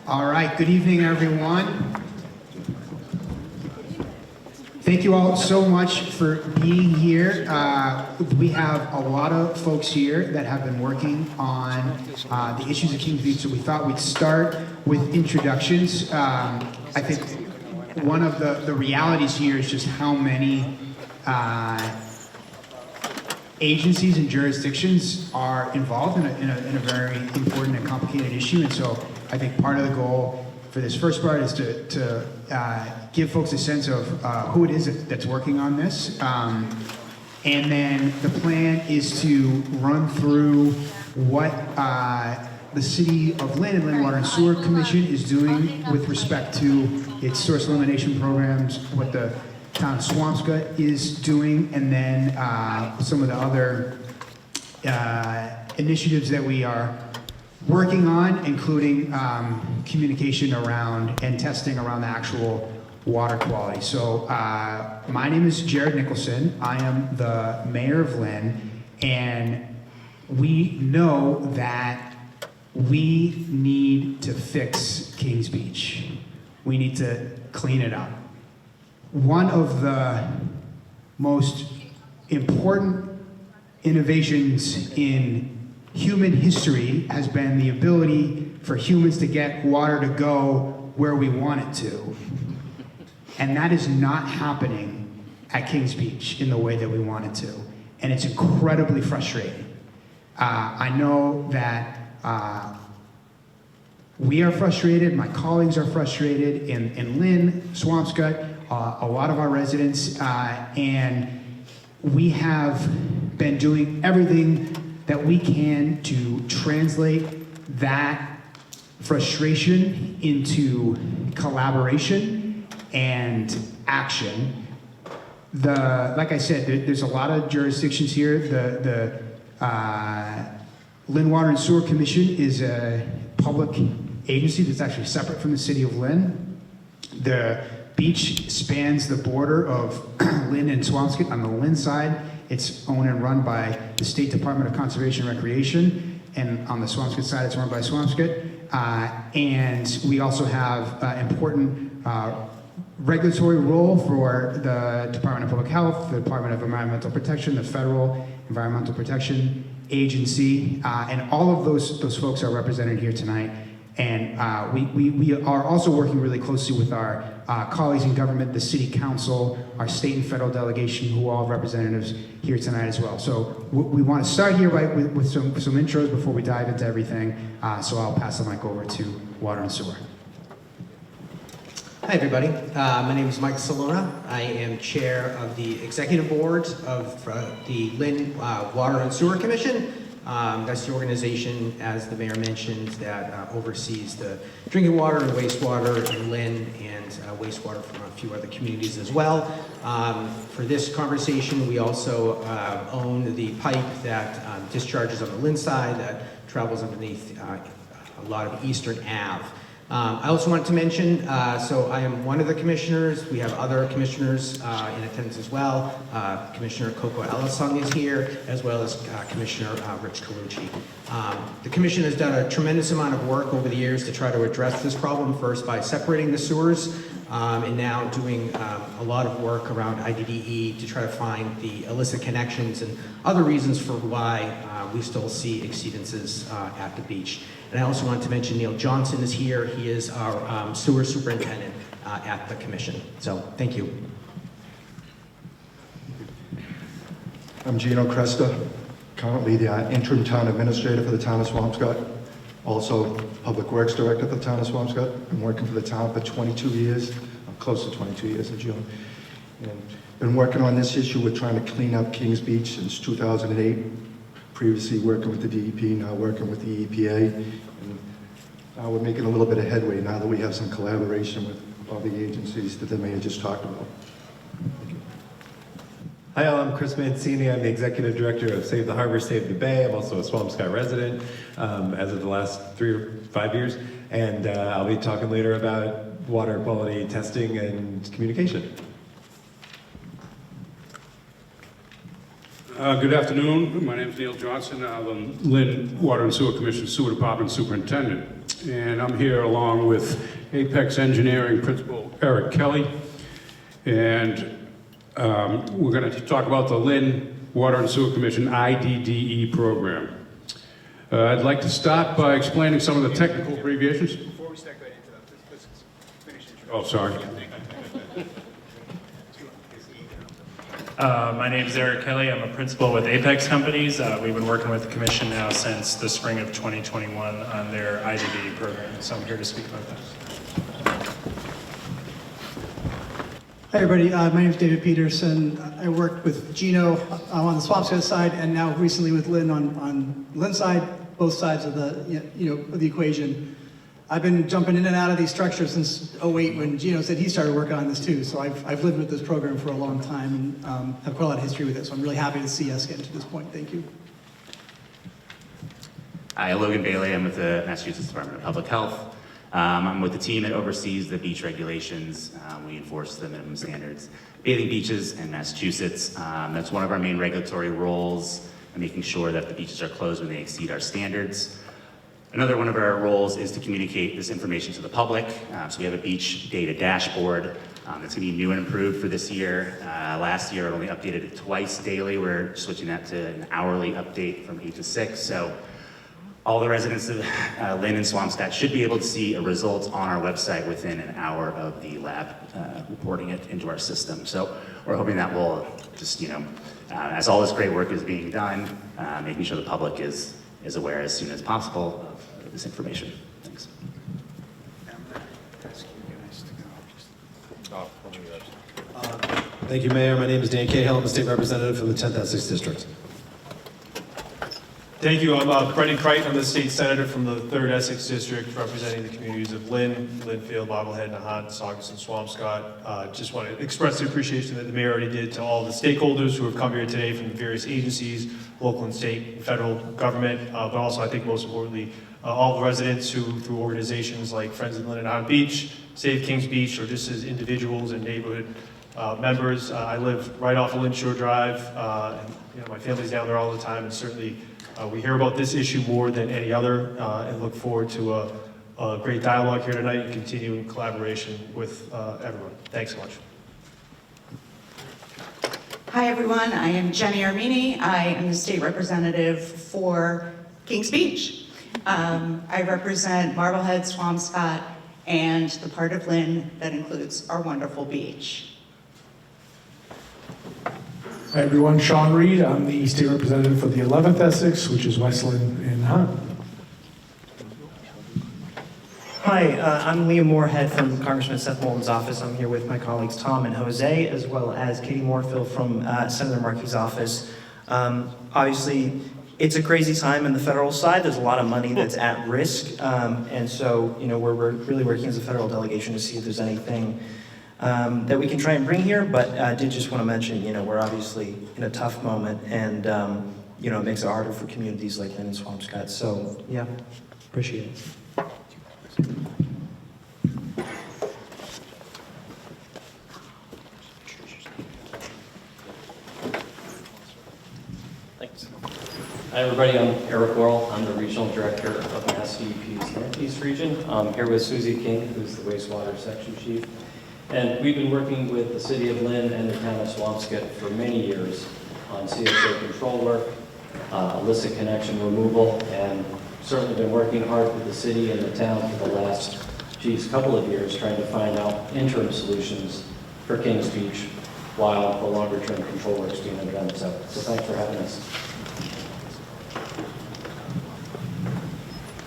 All right, good evening, everyone. Thank you all so much for being here. We have a lot of folks here that have been working on the issues of Kings Beach, so we thought we'd start with introductions. I think one of the realities here is just how many agencies and jurisdictions are involved in a very important and complicated issue, and so I think part of the goal for this first part is to give folks a sense of who it is that's working on this. And then the plan is to run through what the City of Lynn and Lynn Water and Sewer Commission is doing with respect to its source elimination programs, what the town of Swampscott is doing, and then some of the other initiatives that we are working on, including communication around and testing around the actual water quality. So my name is Jared Nicholson. I am the mayor of Lynn, and we know that we need to fix Kings Beach. We need to clean it up. One of the most important innovations in human history has been the ability for humans to get water to go where we want it to. And that is not happening at Kings Beach in the way that we want it to. And it's incredibly frustrating. I know that we are frustrated, my colleagues are frustrated, in Lynn, Swampscott, a lot of our residents, and we have been doing everything that we can to translate that frustration into collaboration and action. Like I said, there's a lot of jurisdictions here. The Lynn Water and Sewer Commission is a public agency that's actually separate from the City of Lynn. The beach spans the border of Lynn and Swampscott. On the Lynn side, it's owned and run by the State Department of Conservation and Recreation, and on the Swampscott side, it's run by Swampscott. And we also have important regulatory role for the Department of Public Health, the Department of Environmental Protection, the Federal Environmental Protection Agency, and all of those folks are represented here tonight. And we are also working really closely with our colleagues in government, the City Council, our state and federal delegation, who are all representatives here tonight as well. So we want to start here with some intros before we dive into everything. So I'll pass the mic over to Water and Sewer. Hi everybody, my name is Mike Salona. I am chair of the executive board of the Lynn Water and Sewer Commission. That's the organization, as the mayor mentioned, that oversees the drinking water and wastewater in Lynn, and wastewater from a few other communities as well. For this conversation, we also own the pipe that discharges on the Lynn side that travels underneath a lot of Eastern Ave. I also wanted to mention, so I am one of the commissioners. We have other commissioners in attendance as well. Commissioner Coco Ellisung is here, as well as Commissioner Rich Calucci. The commission has done a tremendous amount of work over the years to try to address this problem, first by separating the sewers, and now doing a lot of work around IDDE to try to find the illicit connections and other reasons for why we still see exceedances at the beach. And I also wanted to mention Neil Johnson is here. He is our sewer superintendent at the commission. So thank you. I'm Gino Cresta, currently the interim town administrator for the town of Swampscott, also public works director for the town of Swampscott. Been working for the town for 22 years, I'm close to 22 years in June. And been working on this issue with trying to clean up Kings Beach since 2008. Previously working with the DEP, now working with the EPA. And now we're making a little bit of headway now that we have some collaboration with all the agencies that the mayor just talked about. Hi, I'm Chris Mancini. I'm the Executive Director of Save the Harbor, Save the Bay. I'm also a Swampscott resident as of the last 3 or 5 years. And I'll be talking later about water quality testing and communication. Good afternoon. My name is Neil Johnson. I'm the Lynn Water and Sewer Commission Sewer Department Superintendent. and I'm here along with Apex Engineering Principal Eric Kelly, and we're going to talk about the Lynn Water and Sewer Commission IDDE program. I'd like to start by explaining some of the technical abbreviations. Before we start going into that, let's finish the Oh, sorry. My name is Eric Kelly. I'm a principal with Apex Companies. We've been working with the commission now since the spring of 2021 on their IDD program, so I'm here to speak about that. Hi, everybody. My name is David Peterson. I worked with Gino on the Swampscott side, and now recently with Lynn on Lynn's side, both sides of the of the equation. I've been jumping in and out of these structures since '08 when Gino said he started working on this too. So I've lived with this program for a long time and have quite a lot of history with it. So I'm really happy to see us getting to this point. Thank you. Hi, Logan Bailey. I'm with the Massachusetts Department of Public Health. I'm with the team that oversees the beach regulations. We enforce the minimum standards, bathing beaches in Massachusetts. That's one of our main regulatory roles, making sure that the beaches are closed when they exceed our standards. Another one of our roles is to communicate this information to the public. So we have a beach data dashboard that's going to be new and improved for this year. Last year, it only updated it twice daily. We're switching that to an hourly update from 8 to 6. So all the residents of Lynn and Swampscott should be able to see a result on our website within an hour of the lab reporting it into our system. So we're hoping that will just, as all this great work is being done, making sure the public is aware as soon as possible of this information. Thanks. Thank you, Mayor. My name is Dan Cahill. I'm a state representative from the 10th Essex District. Thank you. I'm Brendan Crichton. I'm the state senator from the 3rd Essex District, representing the communities of Lynn, Lynnfield, Marblehead, Nahant, Saugus, and Swampscott. Just want to express the appreciation that the mayor already did to all the stakeholders who have come here today from the various agencies, local and state and federal government, but also I think most importantly, all the residents who, through organizations like Friends of Lynn and Nahant Beach, Save Kings Beach, or just as individuals and neighborhood members. I live right off of Lynn Shore Drive, and my family's down there all the time, and certainly we hear about this issue more than any other, and look forward to a great dialogue here tonight and continuing collaboration with everyone. Thanks so much. Hi, everyone. I am Jenny Armini. I am the state representative for Kings Beach. I represent Marblehead, Swampscott, and the part of Lynn that includes our wonderful beach. Hi everyone, Sean Reed. I'm the state representative for the 11th Essex, which is Westland and Hunt. Hi, I'm Liam Moorhead from Congressman Seth Moulton's office. I'm here with my colleagues Tom and Jose, as well as Katie Moorfield from Senator Markey's office. Obviously, it's a crazy time in the federal side. There's a lot of money that's at risk, and so we're really working as a federal delegation to see if there's anything that we can try and bring here, but I did just want to mention, we're obviously in a tough moment, and it makes it harder for communities like Lynn and Swampscott. So yeah, appreciate it. Thanks. Hi everybody, I'm Eric Worrell. I'm the Regional Director of Mass DEP's Northeast Region. I'm here with Susie King, who's the Wastewater Section Chief. And we've been working with the City of Lynn and the Town of Swampscott for many years on CSO control work, illicit connection removal, and certainly been working hard with the city and the town for the last, couple of years, trying to find out interim solutions for Kings Beach while the longer-term control work is being done. So thanks for having us.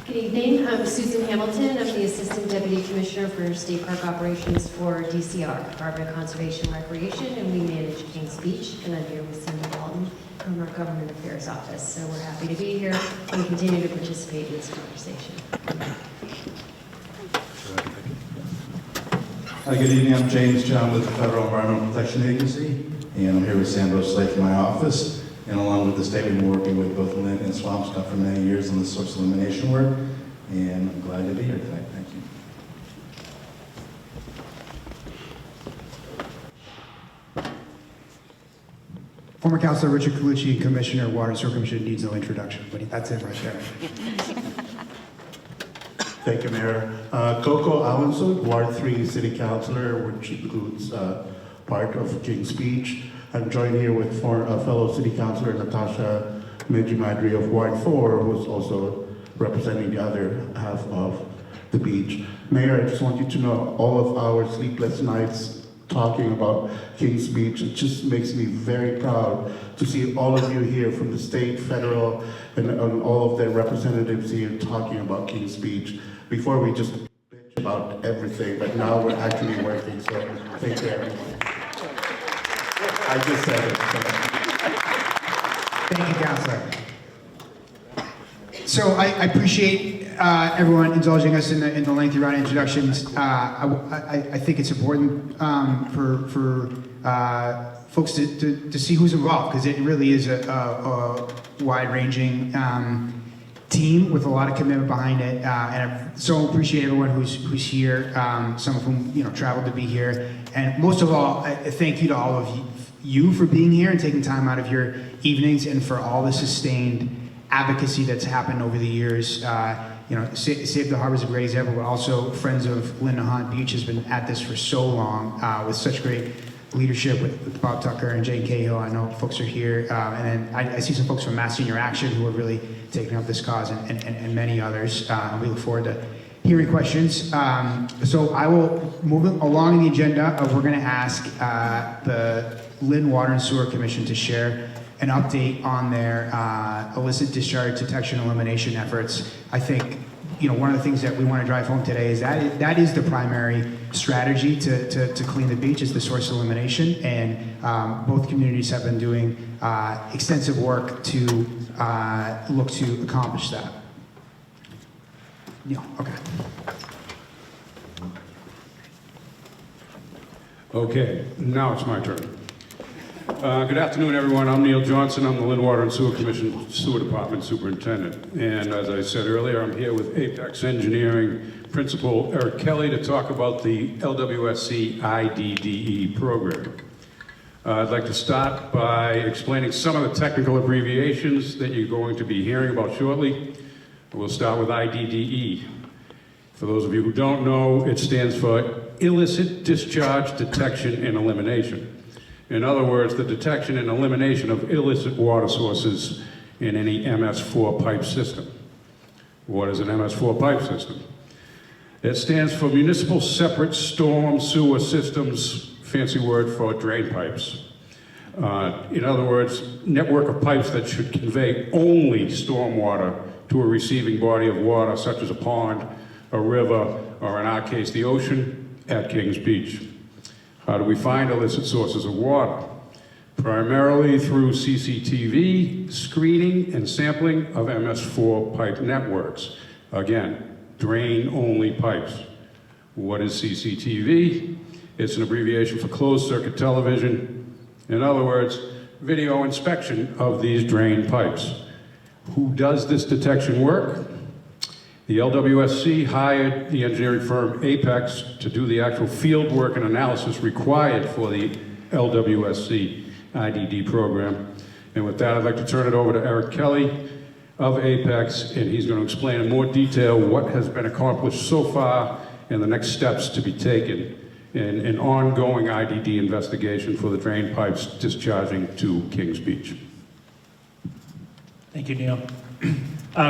Good evening. I'm Susan Hamilton. I'm the Assistant Deputy Commissioner for State Park Operations for DCR, Department of Conservation and Recreation, and we manage Kings Beach. And I'm here with Cindy Walton from our Government Affairs Office. So we're happy to be here and continue to participate in this conversation. Hi, good evening. I'm James John with the Federal Environmental Protection Agency, and I'm here with Sandro Slade from my office. And along with the state, we've been working with both Lynn and Swampscott for many years on the source elimination work, and I'm glad to be here tonight. Thank you. Former Councilor Richard Colucci, Commissioner of Water and Sewer Commission, needs no introduction, but that's it right there. Thank you, Mayor. Coco Alonso, Ward 3 City Councilor, which includes part of King's Speech. I'm joined here with fellow City Councilor Natasha Mejimadri of Ward 4, who's also representing the other half of the beach. Mayor, I just want you to know all of our sleepless nights talking about King's Beach. It just makes me very proud to see all of you here from the state, federal, and all of the representatives here talking about King's Beach. Before we just bitch about everything, but now we're actually working, so thank you everyone. I just said it. Thank you, Councilor. So I appreciate everyone indulging us in the lengthy round of introductions. I think it's important for folks to see who's involved, because it really is a wide-ranging team with a lot of commitment behind it, and I so appreciate everyone who's here, some of whom traveled to be here, and most of all, I thank you to all of you for being here and taking time out of your evenings, and for all the sustained advocacy that's happened over the years. Save the Harbors of Great example, but also Friends of Lynn Beach has been at this for so long with such great leadership with Bob Tucker and Jane Cahill. I know folks are here, and then I see some folks from Mass Senior Action who have really taken up this cause, and many others. We look forward to hearing questions. So I will move along the agenda. We're going to ask the Lynn Water and Sewer Commission to share an update on their illicit discharge detection and elimination efforts. I think one of the things that we want to drive home today is that is the primary strategy to clean the beach, is the source elimination, and both communities have been doing extensive work to look to accomplish that. Okay. Okay, now it's my turn. Good afternoon, everyone. I'm Neil Johnson. I'm the Lynn Water and Sewer Commission Sewer Department Superintendent. And as I said earlier, I'm here with Apex Engineering Principal Eric Kelly to talk about the LWSC IDDE program. I'd like to start by explaining some of the technical abbreviations that you're going to be hearing about shortly. We'll start with IDDE. For those of you who don't know, it stands for Illicit Discharge Detection and Elimination. In other words, the detection and elimination of illicit water sources in any MS4 pipe system. What is an MS4 pipe system? It stands for Municipal Separate Storm Sewer Systems, fancy word for drain pipes. In other words, network of pipes that should convey only stormwater to a receiving body of water, such as a pond, a river, or in our case, the ocean at Kings Beach. How do we find illicit sources of water? Primarily through CCTV, screening, and sampling of MS4 pipe networks. Again, drain-only pipes. What is CCTV? It's an abbreviation for closed circuit television. In other words, video inspection of these drain pipes. Who does this detection work? The LWSC hired the engineering firm Apex to do the actual field work and analysis required for the LWSC IDD program. And with that, I'd like to turn it over to Eric Kelly of Apex, and he's going to explain in more detail what has been accomplished so far and the next steps to be taken in an ongoing IDD investigation for the drain pipes discharging to Kings Beach. Thank you, Neil.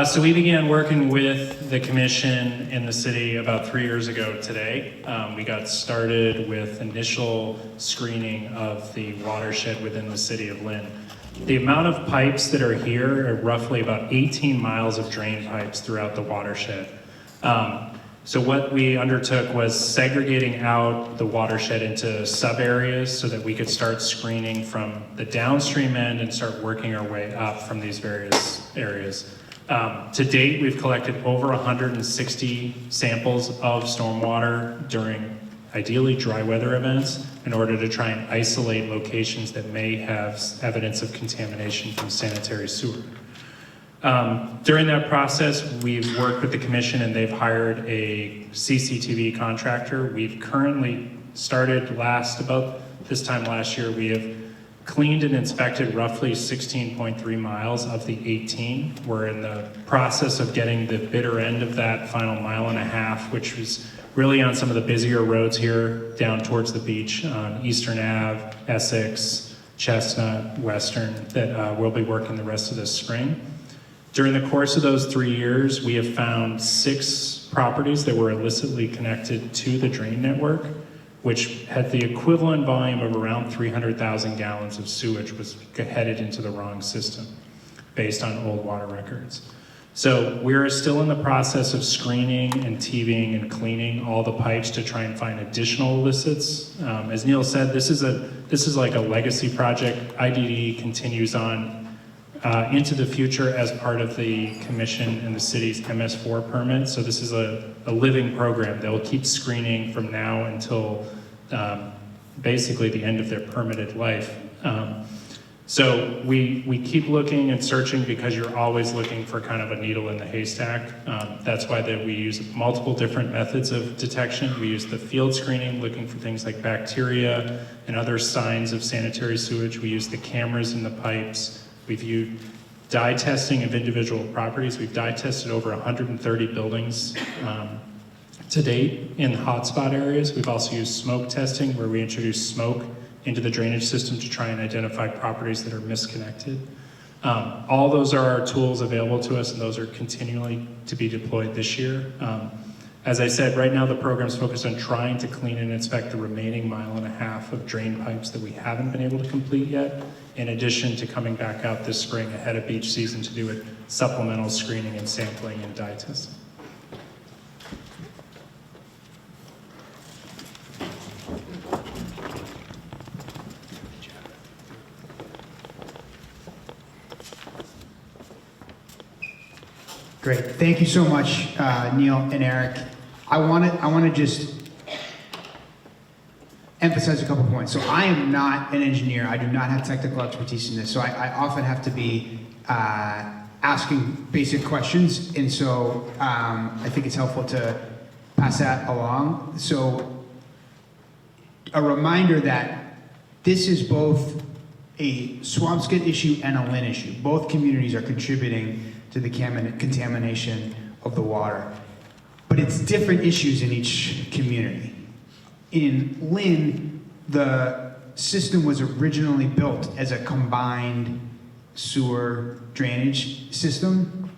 So we began working with the commission in the city about 3 years ago today. We got started with initial screening of the watershed within the city of Lynn. The amount of pipes that are here are roughly about 18 miles of drain pipes throughout the watershed. So what we undertook was segregating out the watershed into sub-areas so that we could start screening from the downstream end and start working our way up from these various areas. To date, we've collected over 160 samples of stormwater during ideally dry weather events in order to try and isolate locations that may have evidence of contamination from sanitary sewer. During that process, we've worked with the commission and they've hired a CCTV contractor. We've currently started about this time last year, we have cleaned and inspected roughly 16.3 miles of the 18. We're in the process of getting the bitter end of that final mile and a half, which was really on some of the busier roads here down towards the beach on Eastern Ave, Essex, Chestnut, Western, that we'll be working the rest of this spring. During the course of those 3 years, we have found 6 properties that were illicitly connected to the drain network, which had the equivalent volume of around 300,000 gallons of sewage was headed into the wrong system based on old water records. So we're still in the process of screening and TVing and cleaning all the pipes to try and find additional illicits. As Neil said, this is like a legacy project. IDD continues on into the future as part of the commission and the city's MS4 permit. So this is a living program. They'll keep screening from now until basically the end of their permitted life. So we keep looking and searching because you're always looking for kind of a needle in the haystack. That's why we use multiple different methods of detection. We use the field screening, looking for things like bacteria and other signs of sanitary sewage. We use the cameras in the pipes. We've used dye testing of individual properties. We've dye tested over 130 buildings to date in hotspot areas. We've also used smoke testing, where we introduce smoke into the drainage system to try and identify properties that are misconnected. All those are our tools available to us, and those are continually to be deployed this year. As I said, right now the program's focused on trying to clean and inspect the remaining mile and a half of drain pipes that we haven't been able to complete yet, in addition to coming back out this spring ahead of beach season to do a supplemental screening and sampling and dye testing. Great, thank you so much, Neil and Eric. I want to just emphasize a couple points. So I am not an engineer. I do not have technical expertise in this. So I often have to be asking basic questions. And so I think it's helpful to pass that along. So a reminder that this is both a Swampscott issue and a Lynn issue. Both communities are contributing to the contamination of the water. But it's different issues in each community. In Lynn, the system was originally built as a combined sewer drainage system.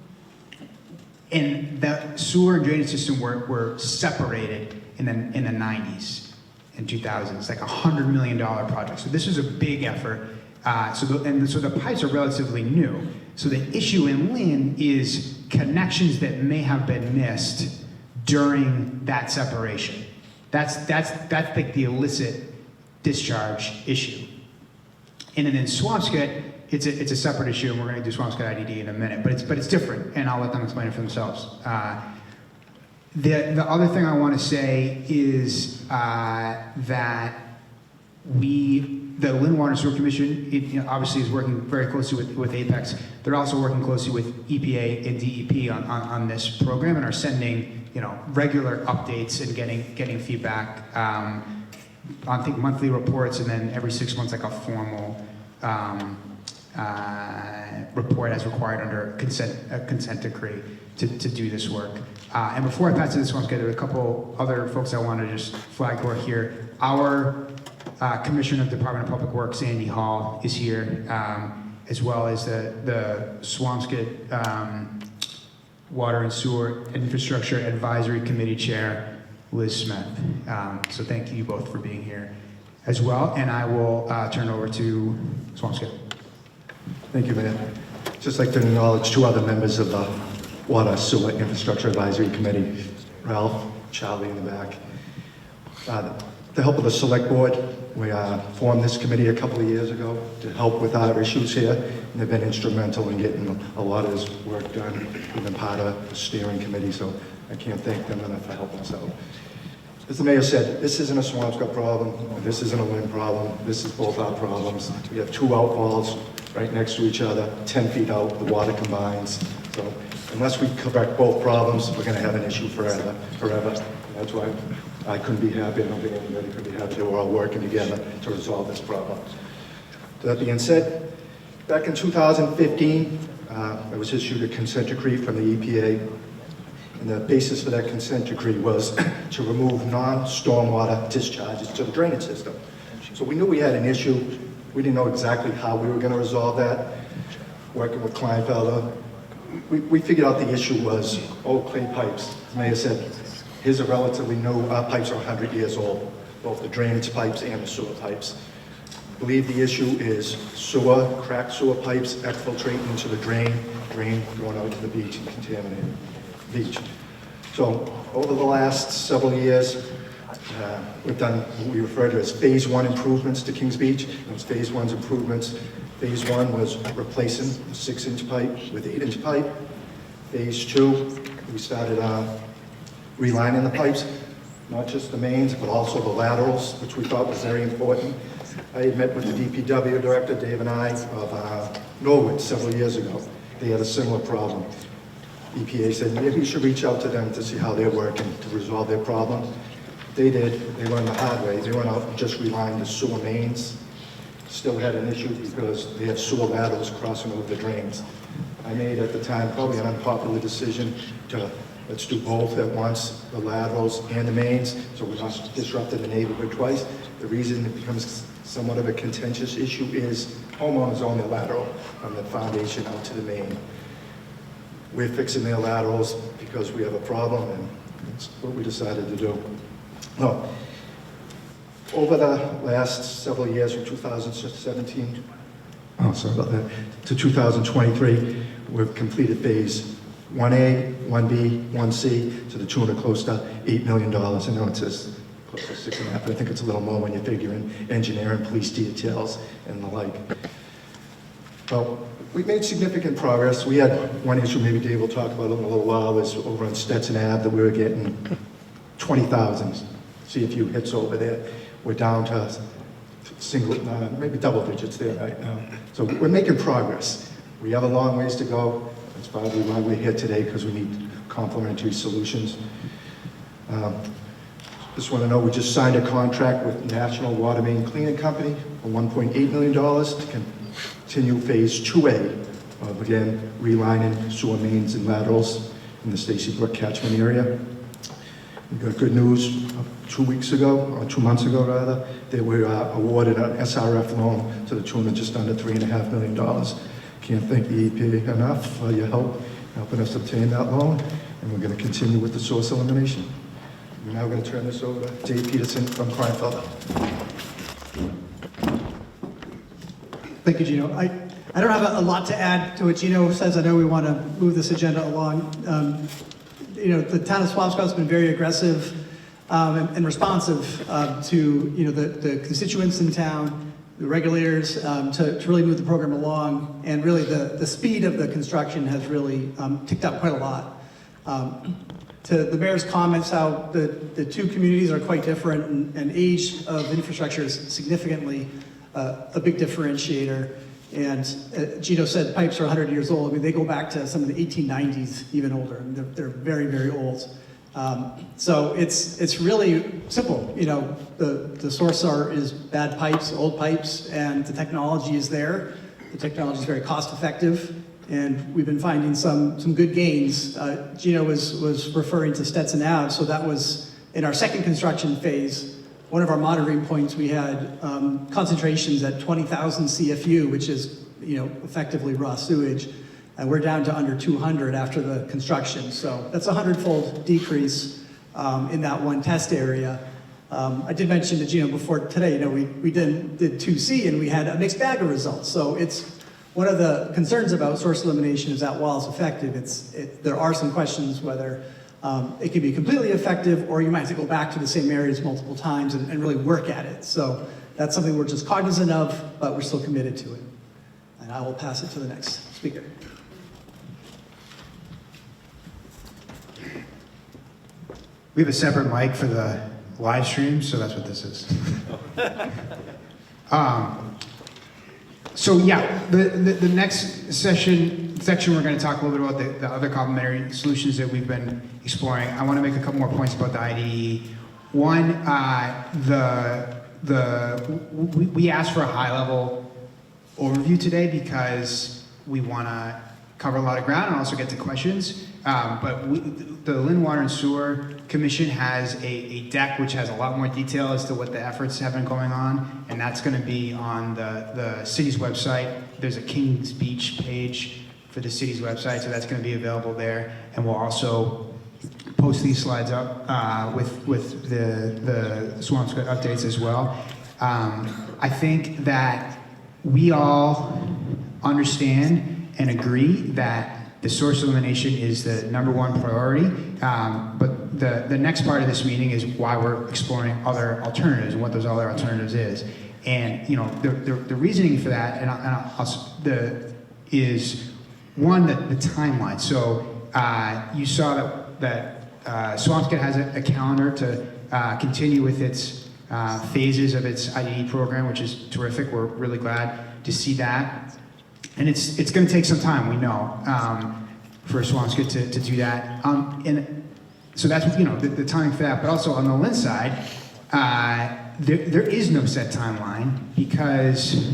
And the sewer and drainage system were separated in the 90s and 2000s, like $100 million project. So this was a big effort. So the pipes are relatively new. So the issue in Lynn is connections that may have been missed during that separation. That's like the illicit discharge issue. And then in Swampscott, it's a separate issue, and we're going to do Swampscott IDD in a minute. But it's different, and I'll let them explain it for themselves. The other thing I want to say is that the Lynn Water and Sewer Commission obviously is working very closely with Apex. They're also working closely with EPA and DEP on this program, and are sending regular updates and getting feedback on, I think, monthly reports, and then every 6 months like a formal report as required under a consent decree to do this work. And before I pass to this one, there are a couple other folks I want to just flag for here. Our Commissioner of the Department of Public Works, Andy Hall, is here, as well as the Swampscott Water and Sewer Infrastructure Advisory Committee Chair, Liz Smith. So thank you both for being here as well, and I will turn over to Swampscott. Thank you, Mayor. Just like to acknowledge 2 other members of the Water Sewer Infrastructure Advisory Committee, Ralph, Charlie in the back. The help of the Select Board, we formed this committee a couple of years ago to help with our issues here, and they've been instrumental in getting a lot of this work done. We've been part of the steering committee, so I can't thank them enough for helping us out. As the mayor said, this isn't a Swampscott problem, this isn't a Lynn problem, this is both our problems. We have 2 outfalls right next to each other, 10 feet out, the water combines. So unless we correct both problems, we're gonna have an issue forever. That's why I couldn't be happy, I don't think anybody could be happy. We're all working together to resolve this problem. That being said, back in 2015, I was issued a consent decree from the EPA, and the basis for that consent decree was to remove non-stormwater discharges to the drainage system. So we knew we had an issue. We didn't know exactly how we were going to resolve that. Working with Kleinfelder, we figured out the issue was old clay pipes. As the mayor said, his are relatively new. Our pipes are 100 years old, both the drainage pipes and the sewer pipes. I believe the issue is sewer, cracked sewer pipes exfiltrating into the drain going out to the beach and contaminating the beach. So over the last several years, we've done what we refer to as phase 1 improvements to Kings Beach. Those phase 1's improvements. Phase 1 was replacing a 6-inch pipe with 8-inch pipe. Phase 2, we started relining the pipes, not just the mains, but also the laterals, which we thought was very important. I had met with the DPW director, Dave and I, of Norwood several years ago. They had a similar problem. EPA said, maybe you should reach out to them to see how they're working to resolve their problem. They did. They learned the hard way. They went out and just relined the sewer mains. Still had an issue because they have sewer laterals crossing over the drains. I made at the time probably an unpopular decision to let's do both at once, the laterals and the mains, so we're not disrupting the neighborhood twice. The reason it becomes somewhat of a contentious issue is homeowners own their lateral from the foundation out to the main. We're fixing their laterals because we have a problem, and that's what we decided to do. No. Over the last several years, from 2017, to 2023, we've completed phase 1A, 1B, 1C to the tune of close to $8 million. I know it says close to 6.5, but I think it's a little more when you figure in engineering, police details, and the like. Well, we made significant progress. We had one issue, maybe Dave will talk about it in a little while, is over on Stetson Ave that we were getting 20,000 CFU hits over there. We're down to single, maybe double digits there right now. So we're making progress. We have a long ways to go. That's probably why we're here today, because we need complementary solutions. Just want to know, we just signed a contract with National Water Main Cleaning Company for $1.8 million to continue phase 2A of, again, relining sewer mains and laterals in the Stacy Brook catchment area. We got good news 2 weeks ago, or 2 months ago rather, they were awarded an SRF loan to the tune of just under $3.5 million. Can't thank the EPA enough for your help helping us obtain that loan, and we're going to continue with the source elimination. We're now going to turn this over to Dave Peterson from Kleinfelder. Thank you, Gino. I don't have a lot to add to what Gino says. I know we want to move this agenda along. The town of Swampscott has been very aggressive and responsive to the constituents in town, the regulators, to really move the program along. And really the speed of the construction has really ticked up quite a lot. To the mayor's comments, how the two communities are quite different, and age of infrastructure is significantly a big differentiator. And Gino said pipes are 100 years old. I mean, they go back to some of the 1890s, even older. I mean, they're very, very old. So it's really simple. The source is bad pipes, old pipes, and the technology is there. The technology is very cost effective, and we've been finding some good gains. Gino was referring to Stetson Ave, so that was in our second construction phase. One of our monitoring points, we had concentrations at 20,000 CFU, which is effectively raw sewage, and we're down to under 200 after the construction. So that's a 100-fold decrease in that one test area. I did mention to Gino before today, we did 2C and we had a mixed bag of results. So it's one of the concerns about source elimination is that while it's effective, there are some questions whether it can be completely effective, or you might have to go back to the same areas multiple times and really work at it. So that's something we're just cognizant of, but we're still committed to it. And I will pass it to the next speaker. We have a separate mic for the live stream, so that's what this is. So yeah, the next section we're going to talk a little bit about the other complementary solutions that we've been exploring. I want to make a couple more points about the IDE. One, we asked for a high-level overview today because we want to cover a lot of ground and also get to questions. But the Lynn Water and Sewer Commission has a deck which has a lot more detail as to what the efforts have been going on, and that's going to be on the city's website. There's a Kings Beach page for the city's website, so that's going to be available there. And we'll also post these slides up with the Swampscott updates as well. I think that we all understand and agree that the source elimination is the #1 priority, but the next part of this meeting is why we're exploring other alternatives and what those other alternatives is. And the reasoning for that is one, the timeline. So you saw that Swampscott has a calendar to continue with its phases of its IDE program, which is terrific. We're really glad to see that. And it's going to take some time, we know, for Swampscott to do that. And so that's the timing for that. But also on the Lynn side, there is no set timeline because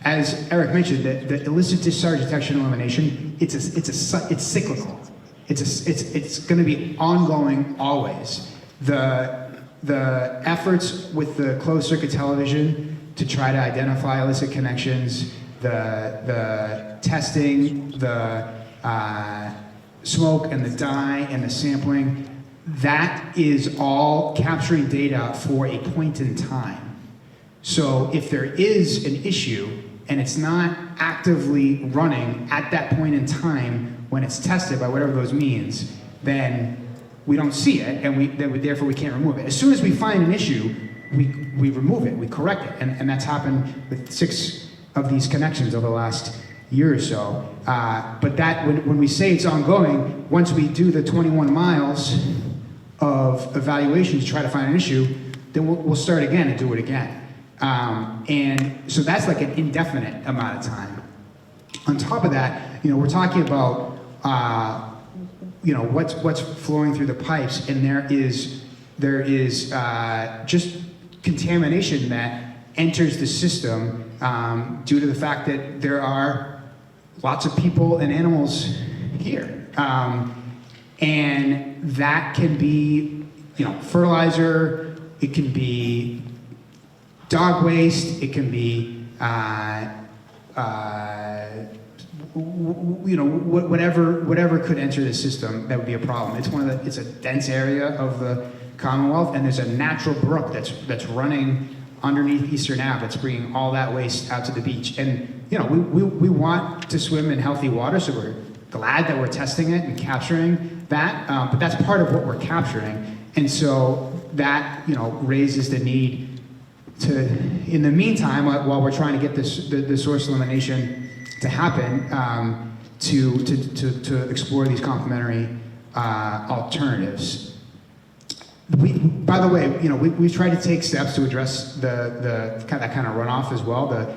as Eric mentioned, the illicit discharge detection and elimination, it's cyclical. It's going to be ongoing always. The efforts with the closed circuit television to try to identify illicit connections, the testing, the smoke and the dye and the sampling, that is all capturing data for a point in time. So if there is an issue and it's not actively running at that point in time when it's tested by whatever those means, then we don't see it, and therefore we can't remove it. As soon as we find an issue, we remove it, we correct it, and that's happened with 6 of these connections over the last year or so. But that, when we say it's ongoing, once we do the 21 miles of evaluation to try to find an issue, then we'll start again and do it again. And so that's like an indefinite amount of time. On top of that, we're talking about what's flowing through the pipes, and there is just contamination that enters the system due to the fact that there are lots of people and animals here, and that can be fertilizer, it can be dog waste, it can be whatever could enter the system that would be a problem. It's a dense area of the Commonwealth, and there's a natural brook that's running underneath Eastern Ave that's bringing all that waste out to the beach. And we want to swim in healthy water, so we're glad that we're testing it and capturing that. But that's part of what we're capturing, and so that raises the need to, in the meantime, while we're trying to get the source elimination to happen, to explore these complementary alternatives. By the way, we've tried to take steps to address that kind of runoff as well, the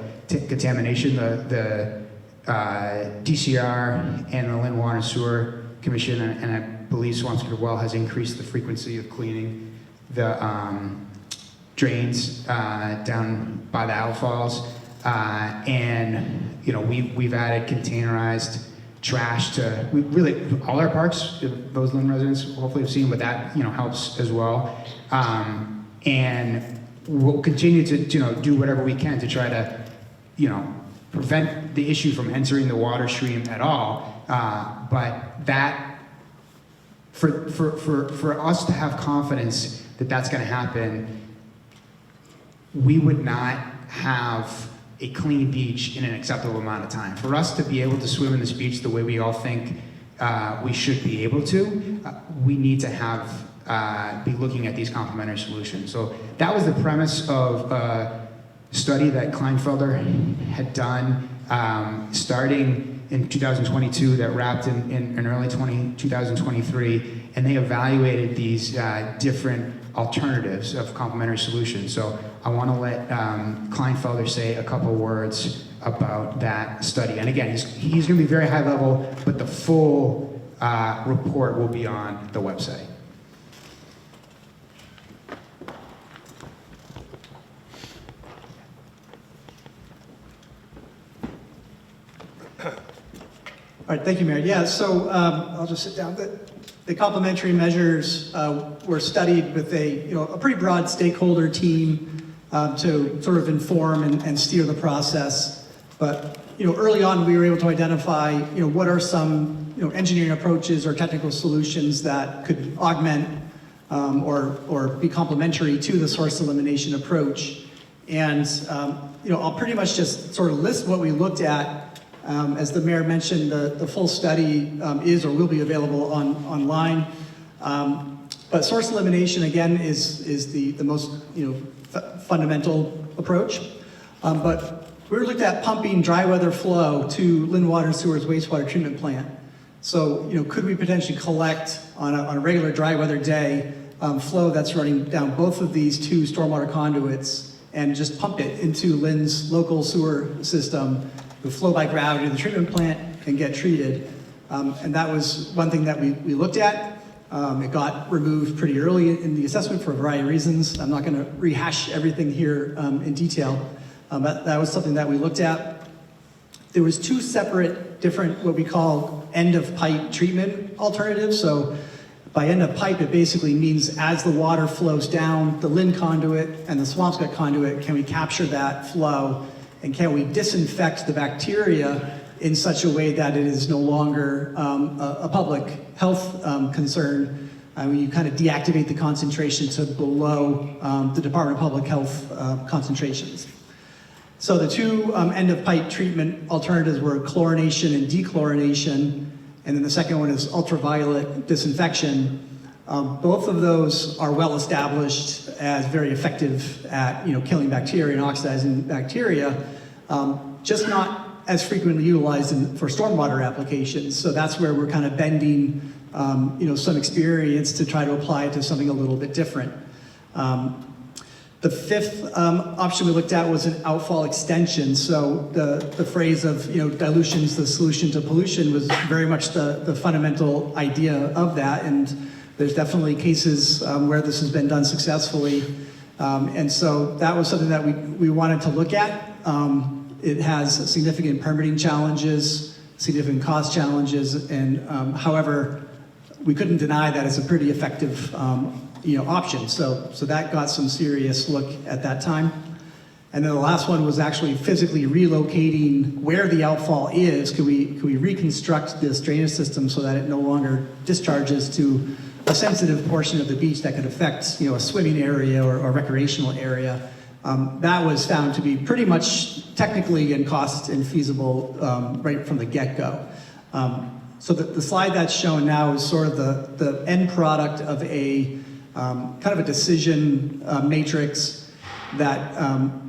contamination. The DCR and the Lynn Water and Sewer Commission, and I believe Swampscott Well has increased the frequency of cleaning the drains down by the outfalls, and we've added containerized trash to all our parks. Those Lynn residents hopefully have seen, but that helps as well. And we'll continue to do whatever we can to try to prevent the issue from entering the water stream at all. But that for us to have confidence that that's going to happen, we would not have a clean beach in an acceptable amount of time. For us to be able to swim in this beach the way we all think we should be able to, we need to be looking at these complementary solutions. So that was the premise of a study that Kleinfelder had done starting in 2022 that wrapped in early 2023, and they evaluated these different alternatives of complementary solutions. So I want to let Kleinfelder say a couple words about that study. And again, he's going to be very high level, but the full report will be on the website. right, thank you, Mayor. Yeah, so I'll just sit down. The complementary measures were studied with a pretty broad stakeholder team to sort of inform and steer the process. But early on, we were able to identify what are some engineering approaches or technical solutions that could augment or be complementary to the source elimination approach. And I'll pretty much just sort of list what we looked at. As the mayor mentioned, the full study is or will be available online. But source elimination, again, is the most fundamental approach. But we looked at pumping dry weather flow to Lynn Water and Sewer's wastewater treatment plant. So could we potentially collect on a regular dry weather day flow that's running down both of these two stormwater conduits and just pump it into Lynn's local sewer system, to flow by gravity to the treatment plant and get treated. And that was one thing that we looked at. It got removed pretty early in the assessment for a variety of reasons. I'm not going to rehash everything here in detail, but that was something that we looked at. There was two separate different what we call end-of-pipe treatment alternatives. So by end-of-pipe, it basically means as the water flows down the Lynn conduit and the Swampscott conduit, can we capture that flow? And can we disinfect the bacteria in such a way that it is no longer a public health concern? When you kind of deactivate the concentration to below the Department of Public Health concentrations. So the two end-of-pipe treatment alternatives were chlorination and dechlorination, and then the second one is ultraviolet disinfection. Both of those are well established as very effective at killing bacteria and oxidizing bacteria, just not as frequently utilized for stormwater applications. So that's where we're kind of bending some experience to try to apply it to something a little bit different. The fifth option we looked at was an outfall extension. So the phrase of dilution's the solution to pollution was very much the fundamental idea of that. And there's definitely cases where this has been done successfully. And so that was something that we wanted to look at. It has significant permitting challenges, significant cost challenges, and however, we couldn't deny that it's a pretty effective option. So that got some serious look at that time. And then the last one was actually physically relocating where the outfall is. Could we reconstruct this drainage system so that it no longer discharges to a sensitive portion of the beach that could affect a swimming area or recreational area? That was found to be pretty much technically and cost and feasible right from the get-go. So the slide that's shown now is sort of the end product of a kind of a decision matrix that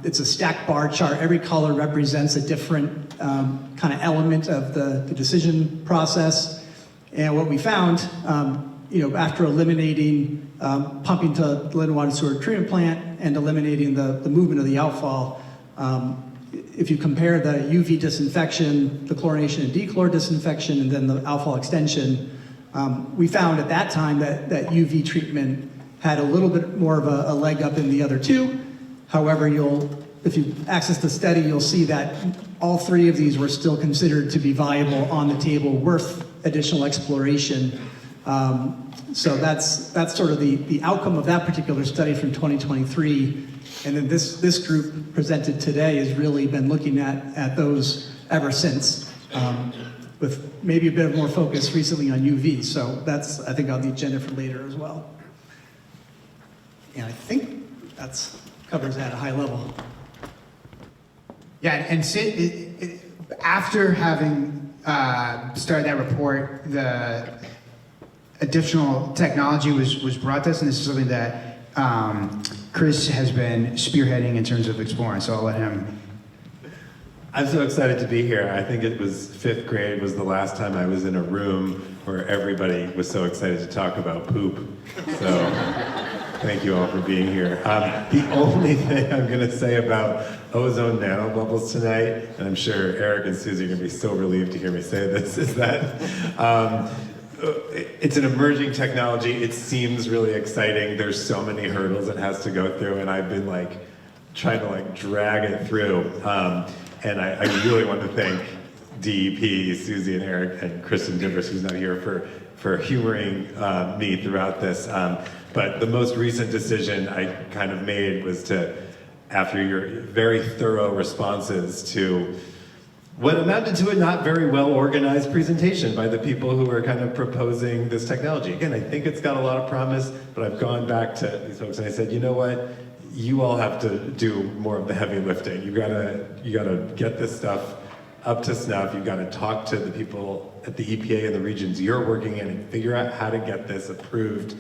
it's a stacked bar chart. Every color represents a different kind of element of the decision process. And what we found, after eliminating pumping to the Lynn Water and Sewer Treatment Plant and eliminating the movement of the outfall, if you compare the UV disinfection, the chlorination and dechlor disinfection, and then the outfall extension, we found at that time that UV treatment had a little bit more of a leg up in the other two. However, if you access the study, you'll see that all three of these were still considered to be viable, on the table, worth additional exploration. So that's sort of the outcome of that particular study from 2023. And then this group presented today has really been looking at those ever since, with maybe a bit more focus recently on UV. So that's, I think, on the agenda for later as well. And I think that covers that at a high level. Yeah, and after having started that report, the additional technology was brought to us, and this is something that Chris has been spearheading in terms of exploring, so I'll let him. I'm so excited to be here. I think it was 5th grade was the last time I was in a room where everybody was so excited to talk about poop. So thank you all for being here. The only thing I'm going to say about ozone nanobubbles tonight, and I'm sure Eric and Susie are going to be so relieved to hear me say this, is that it's an emerging technology. It seems really exciting. There's so many hurdles it has to go through, and I've been trying to drag it through. And I really want to thank DEP, Susie and Eric, and Kristen Divers, who's not here, for humoring me throughout this. But the most recent decision I kind of made was to, after your very thorough responses to what amounted to a not very well organized presentation by the people who were kind of proposing this technology. Again, I think it's got a lot of promise, but I've gone back to these folks and I said, you know what? You all have to do more of the heavy lifting. You gotta get this stuff up to snuff. You've got to talk to the people at the EPA and the regions you're working in and figure out how to get this approved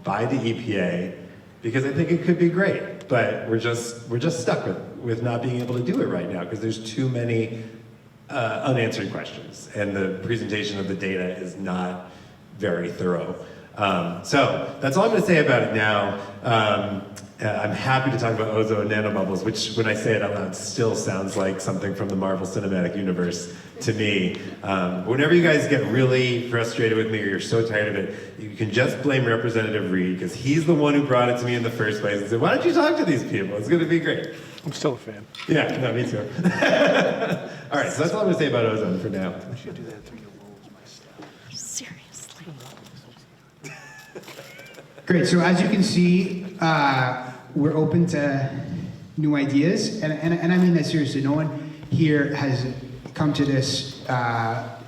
by the EPA, because I think it could be great, but we're just stuck with not being able to do it right now because there's too many unanswered questions, and the presentation of the data is not very thorough. So that's all I'm going to say about it now. I'm happy to talk about ozone nanobubbles, which, when I say it out loud, still sounds like something from the Marvel Cinematic Universe to me. Whenever you guys get really frustrated with me or you're so tired of it, you can just blame Representative Reed, because he's the one who brought it to me in the first place and said, why don't you talk to these people? It's going to be great. I'm still a fan. Yeah, no, me too. All right, so that's all I'm going to say about ozone for now. We should do that through your rules, my stuff. Seriously. Great, so as you can see, we're open to new ideas, and I mean that seriously. No one here has come to this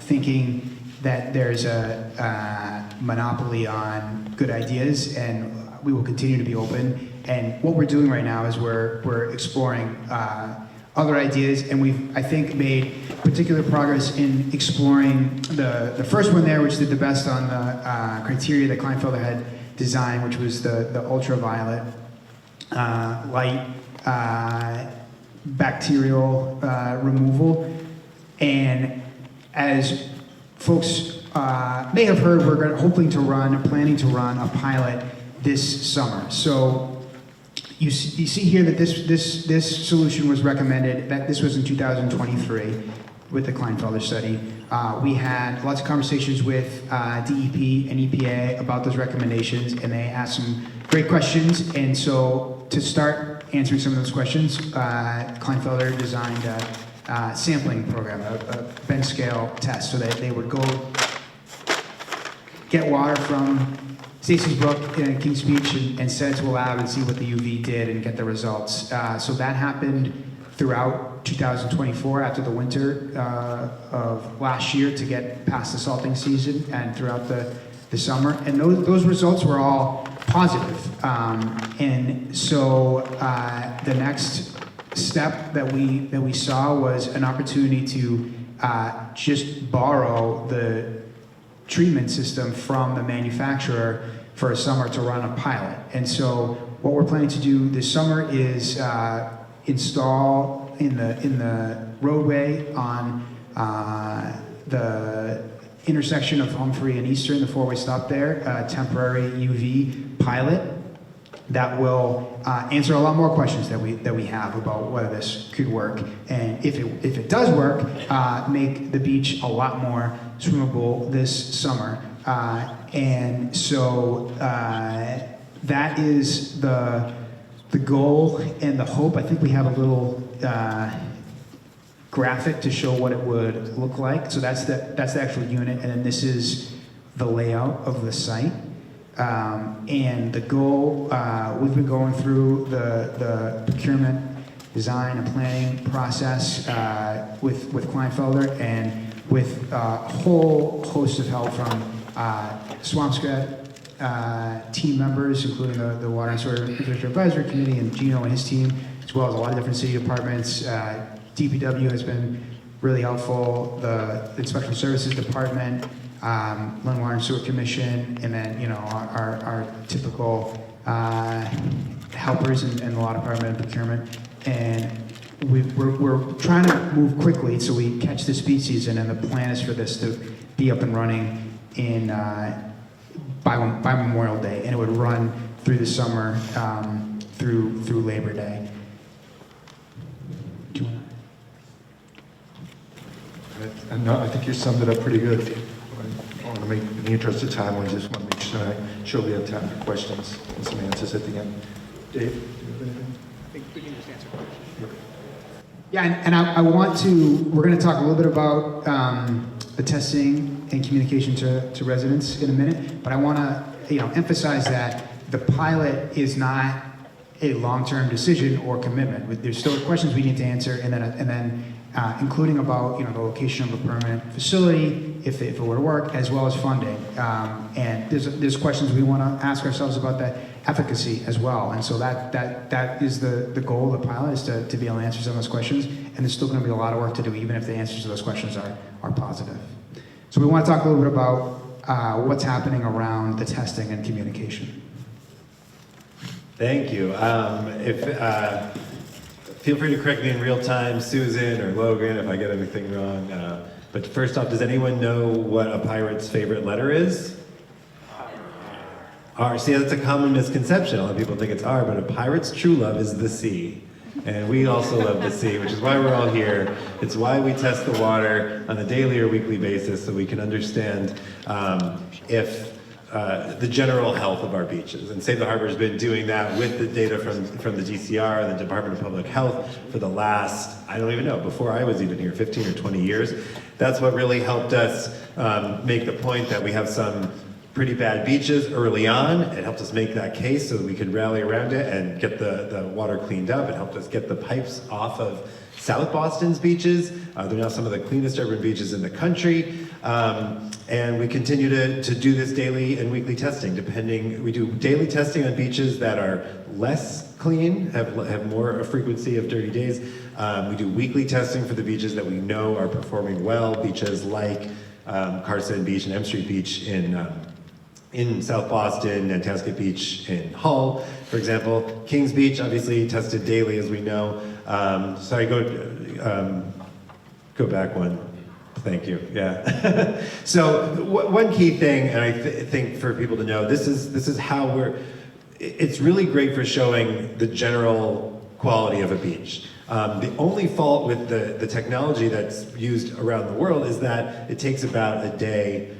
thinking that there's a monopoly on good ideas, and we will continue to be open. And what we're doing right now is we're exploring other ideas, and we've, I think, made particular progress in exploring the first one there, which did the best on the criteria that Kleinfelder had designed, which was the ultraviolet light bacterial removal. And as folks may have heard, we're planning to run a pilot this summer. So you see here that this solution was recommended, that this was in 2023 with the Kleinfelder study. We had lots of conversations with DEP and EPA about those recommendations, and they asked some great questions. And so to start answering some of those questions, Kleinfelder designed a sampling program, a bench scale test, so that they would go get water from Stacy's Brook in King's Beach and send it to a lab and see what the UV did and get the results. So that happened throughout 2024 after the winter of last year to get past the salting season and throughout the summer. And those results were all positive. And so the next step that we saw was an opportunity to just borrow the treatment system from the manufacturer for a summer to run a pilot. And so what we're planning to do this summer is install in the roadway on the intersection of Humphrey and Eastern, the four-way stop there, a temporary UV pilot that will answer a lot more questions that we have about whether this could work, and if it does work, make the beach a lot more swimmable this summer. And so that is the goal and the hope. I think we have a little graphic to show what it would look like. So that's the actual unit, and then this is the layout of the site. And the goal, we've been going through the procurement, design, and planning process with Kleinfelder, and with a whole host of help from Swampscott team members, including the Water and Sewer Infrastructure Advisory Committee and Gino and his team, as well as a lot of different city departments. DPW has been really helpful, the Inspection Services Department, Lynn Water and Sewer Commission, and then our typical helpers in the law department and procurement. And we're trying to move quickly so we catch the speed season, and the plan is for this to be up and running in by Memorial Day, and it would run through the summer through Labor Day. No, I think you summed it up pretty good. I want to make, in the interest of time, we just want to make sure we have time for questions and some answers at the end. Dave, do you have anything? I think we can just answer questions. Yeah, and I want to, we're going to talk a little bit about the testing and communication to residents in a minute, but I want to emphasize that the pilot is not a long-term decision or commitment. There's still questions we need to answer, and then including about the location of a permanent facility, if it were to work, as well as funding. And there's questions we want to ask ourselves about that efficacy as well. And so that is the goal of the pilot, is to be able to answer some of those questions. And there's still going to be a lot of work to do, even if the answers to those questions are positive. So we want to talk a little bit about what's happening around the testing and communication. Thank you. Feel free to correct me in real time, Susan or Logan, if I get anything wrong. But first off, does anyone know what a pirate's favorite letter is? R. See, that's a common misconception. A lot of people think it's R, but a pirate's true love is the sea. And we also love the sea, which is why we're all here. It's why we test the water on a daily or weekly basis, so we can understand if the general health of our beaches. And Save the Harbor has been doing that with the data from the DCR and the Department of Public Health for the last, I don't even know, before I was even here, 15 or 20 years. That's what really helped us make the point that we have some pretty bad beaches early on. It helped us make that case so that we could rally around it and get the water cleaned up. It helped us get the pipes off of South Boston's beaches. They're now some of the cleanest urban beaches in the country. And we continue to do this daily and weekly testing. We do daily testing on beaches that are less clean, have more frequency of dirty days. We do weekly testing for the beaches that we know are performing well, beaches like Carson Beach and M Street Beach in South Boston, Nantasket Beach in Hull, for example. Kings Beach, obviously tested daily, as we know. Sorry, go back one. Thank you, yeah. So one key thing, and I think for people to know, this is how it's really great for showing the general quality of a beach. The only fault with the technology that's used around the world is that it takes about a day,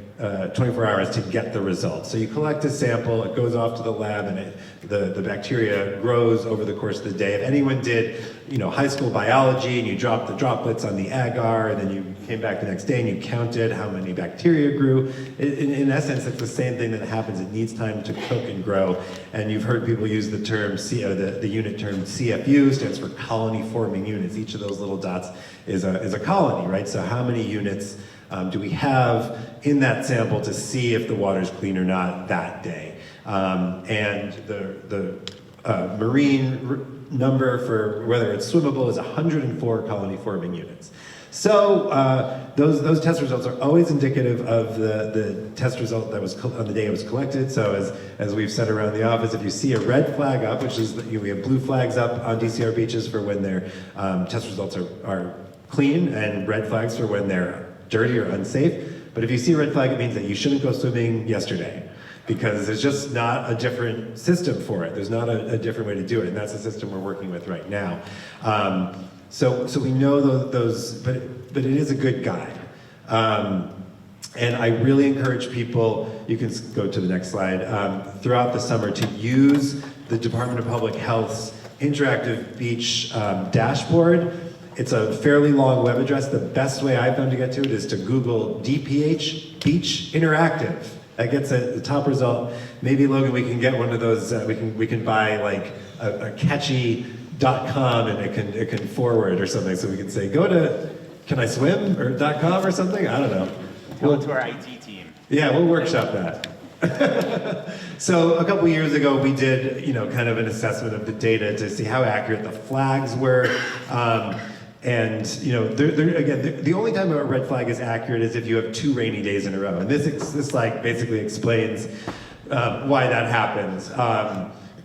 24 hours to get the results. So you collect a sample, it goes off to the lab, and the bacteria grows over the course of the day. If anyone did, high school biology, and you dropped the droplets on the agar, and then you came back the next day and you counted how many bacteria grew, in essence, it's the same thing that happens. It needs time to cook and grow. And you've heard people use the term, the unit term CFU, stands for colony forming units. Each of those little dots is a colony, right? So how many units do we have in that sample to see if the water's clean or not that day? And the marine number for whether it's swimmable is 104 colony forming units. So those test results are always indicative of the test result that was on the day it was collected. So as we've said around the office, if you see a red flag up, which is we have blue flags up on DCR beaches for when their test results are clean, and red flags for when they're dirty or unsafe. But if you see a red flag, it means that you shouldn't go swimming yesterday, because there's just not a different system for it. There's not a different way to do it, and that's the system we're working with right now. So we know those, but it is a good guide. And I really encourage people, you can go to the next slide, throughout the summer to use the Department of Public Health's interactive beach dashboard. It's a fairly long web address. The best way I've found to get to it is to Google DPH Beach Interactive. That gets the top result. Maybe, Logan, we can get one of those, we can buy like a catchy .com, and it can forward or something, so we can say, go to, can I swim, or .com or something? I don't know. Tell it to our IT team. Yeah, we'll workshop that. So a couple years ago, we did, kind of an assessment of the data to see how accurate the flags were. And again, the only time a red flag is accurate is if you have 2 rainy days in a row. And this basically explains why that happens.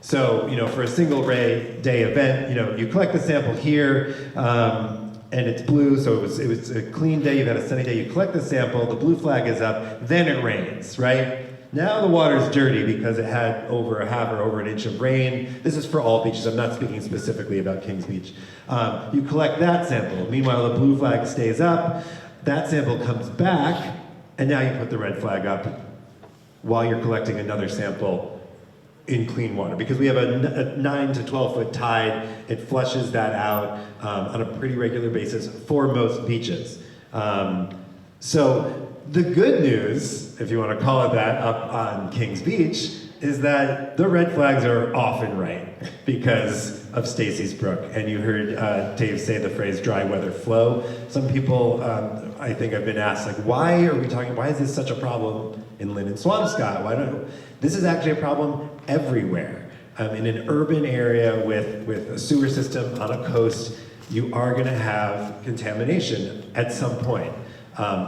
So for a single day event, you collect the sample here, and it's blue, so it was a clean day, you've had a sunny day, you collect the sample, the blue flag is up, then it rains, right? Now the water's dirty because it had over a half or over an inch of rain. This is for all beaches, I'm not speaking specifically about Kings Beach. You collect that sample. Meanwhile, the blue flag stays up, that sample comes back, and now you put the red flag up while you're collecting another sample in clean water because we have a 9 to 12 foot tide. It flushes that out on a pretty regular basis for most beaches. So the good news, if you want to call it that, up on Kings Beach is that the red flags are often right because of Stacy's Brook. And you heard Dave say the phrase dry weather flow. Some people, I think I've been asked, like, why is this such a problem in Lynn and Swampscott? This is actually a problem everywhere. In an urban area with a sewer system on a coast, you are gonna have contamination at some point.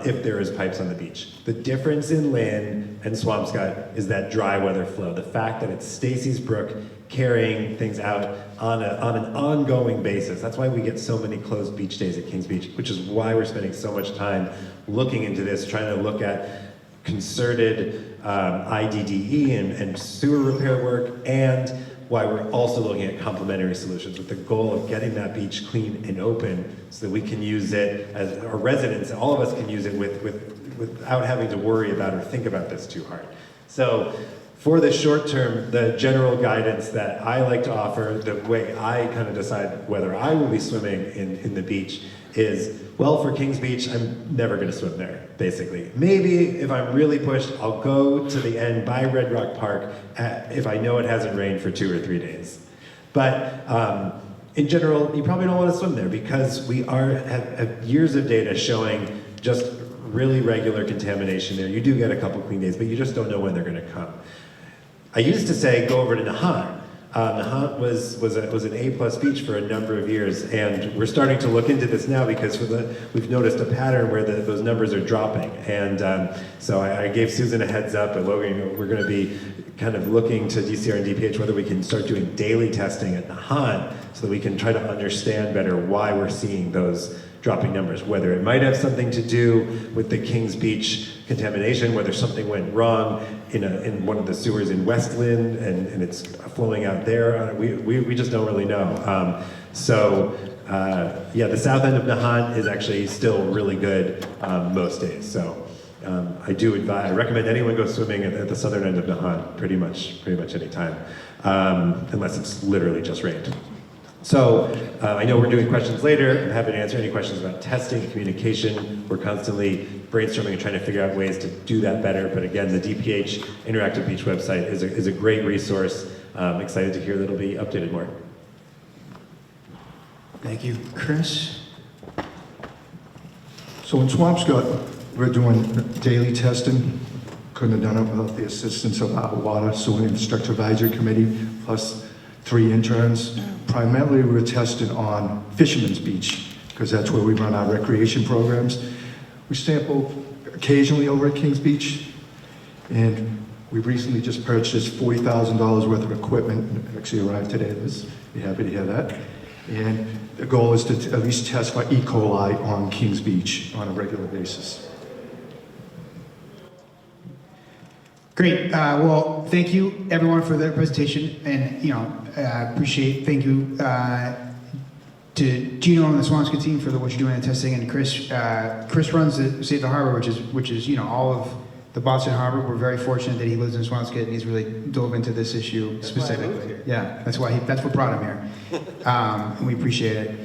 If there is pipes on the beach. The difference in Lynn and Swampscott is that dry weather flow. The fact that it's Stacy's Brook carrying things out on an ongoing basis. That's why we get so many closed beach days at Kings Beach, which is why we're spending so much time looking into this, trying to look at concerted IDDE and sewer repair work, and why we're also looking at complementary solutions with the goal of getting that beach clean and open so that we can use it as our residents, all of us can use it without having to worry about or think about this too hard. So for the short term, the general guidance that I like to offer, the way I kind of decide whether I will be swimming in the beach is, well, for Kings Beach, I'm never gonna swim there, basically. Maybe if I'm really pushed, I'll go to the end by Red Rock Park if I know it hasn't rained for 2 or 3 days. But in general, you probably don't wanna swim there because we have years of data showing just really regular contamination there. You do get a couple clean days, but you just don't know when they're gonna come. I used to say, go over to Nahant. Nahant was an A+ beach for a number of years, and we're starting to look into this now because we've noticed a pattern where those numbers are dropping. And so I gave Susan a heads up, and Logan, we're going to be kind of looking to DCR and DPH whether we can start doing daily testing at Nahant so that we can try to understand better why we're seeing those dropping numbers, whether it might have something to do with the Kings Beach contamination, whether something went wrong in one of the sewers in West Lynn and it's flowing out there. We just don't really know. Yeah, the south end of Nahant is actually still really good most days. So I recommend anyone go swimming at the southern end of Nahant pretty much any time, unless it's literally just rained. So I know we're doing questions later. I'm happy to answer any questions about testing, communication. We're constantly brainstorming and trying to figure out ways to do that better. But again, the DPH Interactive Beach website is a great resource. I'm excited to hear that it'll be updated more. Thank you. Chris? So in Swampscott, we're doing daily testing. Couldn't have done it without the assistance of our Water Sewer Infrastructure Advisory Committee, plus 3 interns. Primarily, we're testing on Fisherman's Beach, because that's where we run our recreation programs. We sample occasionally over at Kings Beach, and we recently just purchased $40,000 worth of equipment. It actually arrived today. Be happy to hear that. And the goal is to at least test for E. coli on Kings Beach on a regular basis. Great. Well, thank you everyone for the presentation, and thank you to Gino and the Swampscott team for what you're doing in testing, and Chris. Chris runs the Save the Harbor, which is all of the Boston Harbor. We're very fortunate that he lives in Swampscott and he's really dove into this issue specifically. Yeah, that's what brought him here, and we appreciate it.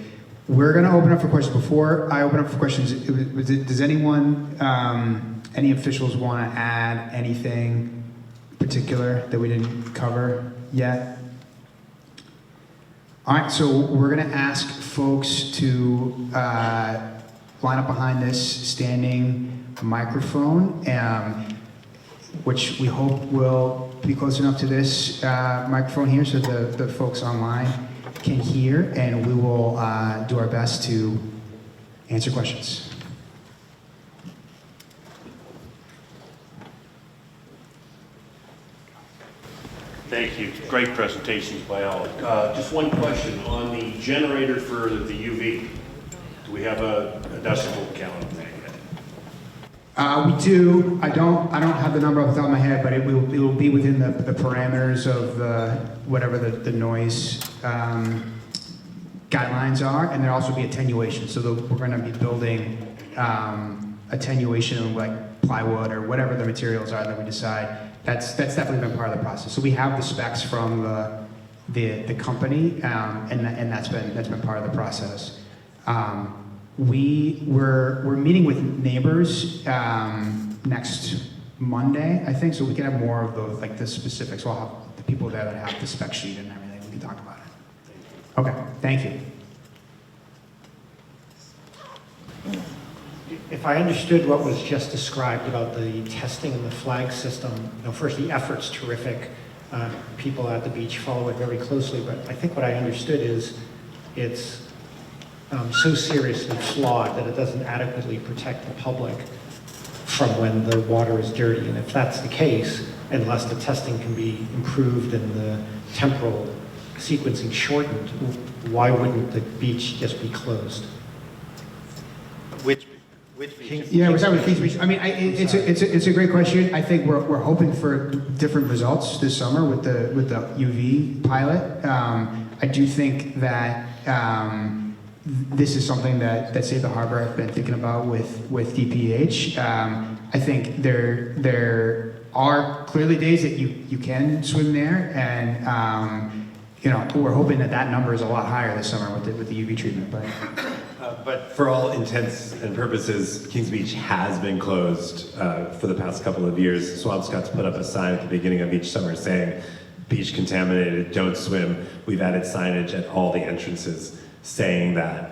We're going to open up for questions. Before I open up for questions, does anyone? Any officials want to add anything particular that we didn't cover yet? All right, so we're going to ask folks to line up behind this standing microphone, which we hope will be close enough to this microphone here so the folks online can hear, and we will do our best to answer questions. Thank you. Great presentations by all. Just one question on the generator for the UV. Do we have a decibel count on that yet? We do. I don't have the number off the top of my head, but it will be within the parameters of whatever the noise guidelines are, and there'll also be attenuation. So we're going to be building attenuation like plywood or whatever the materials are that we decide that's definitely been part of the process. So we have the specs from the company, and that's been part of the process. We're meeting with neighbors next Monday, I think, so we can have more of those, like the specifics. We'll have the people there that have the spec sheet and everything. We can talk about it. Okay, thank you. If I understood what was just described about the testing and the flag system, first, the effort's terrific. People at the beach follow it very closely, but I think what I understood is it's so seriously flawed that it doesn't adequately protect the public from when the water is dirty. And if that's the case, unless the testing can be improved and the temporal sequencing shortened, why wouldn't the beach just be closed? Which beach? Yeah, we're talking about Kings Beach. I mean, it's a great question. I think we're hoping for different results this summer with the UV pilot. I do think that this is something that Save the Harbor have been thinking about with DPH. I think there are clearly days that you can swim there, and we're hoping that number is a lot higher this summer with the UV treatment. But for all intents and purposes, Kings Beach has been closed for the past couple of years. Swampscott's put up a sign at the beginning of each summer saying, beach contaminated, don't swim. We've added signage at all the entrances saying that.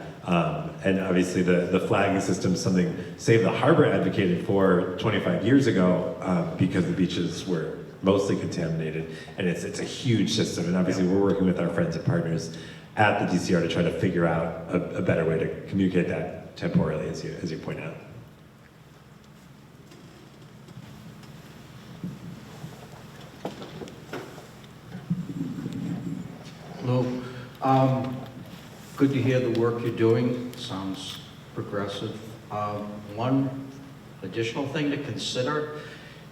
And obviously the flagging system is something Save the Harbor advocated for 25 years ago because the beaches were mostly contaminated. And it's a huge system. And obviously we're working with our friends and partners at the DCR to try to figure out a better way to communicate that temporally, as you point out. Hello. Good to hear the work you're doing. Sounds progressive. One additional thing to consider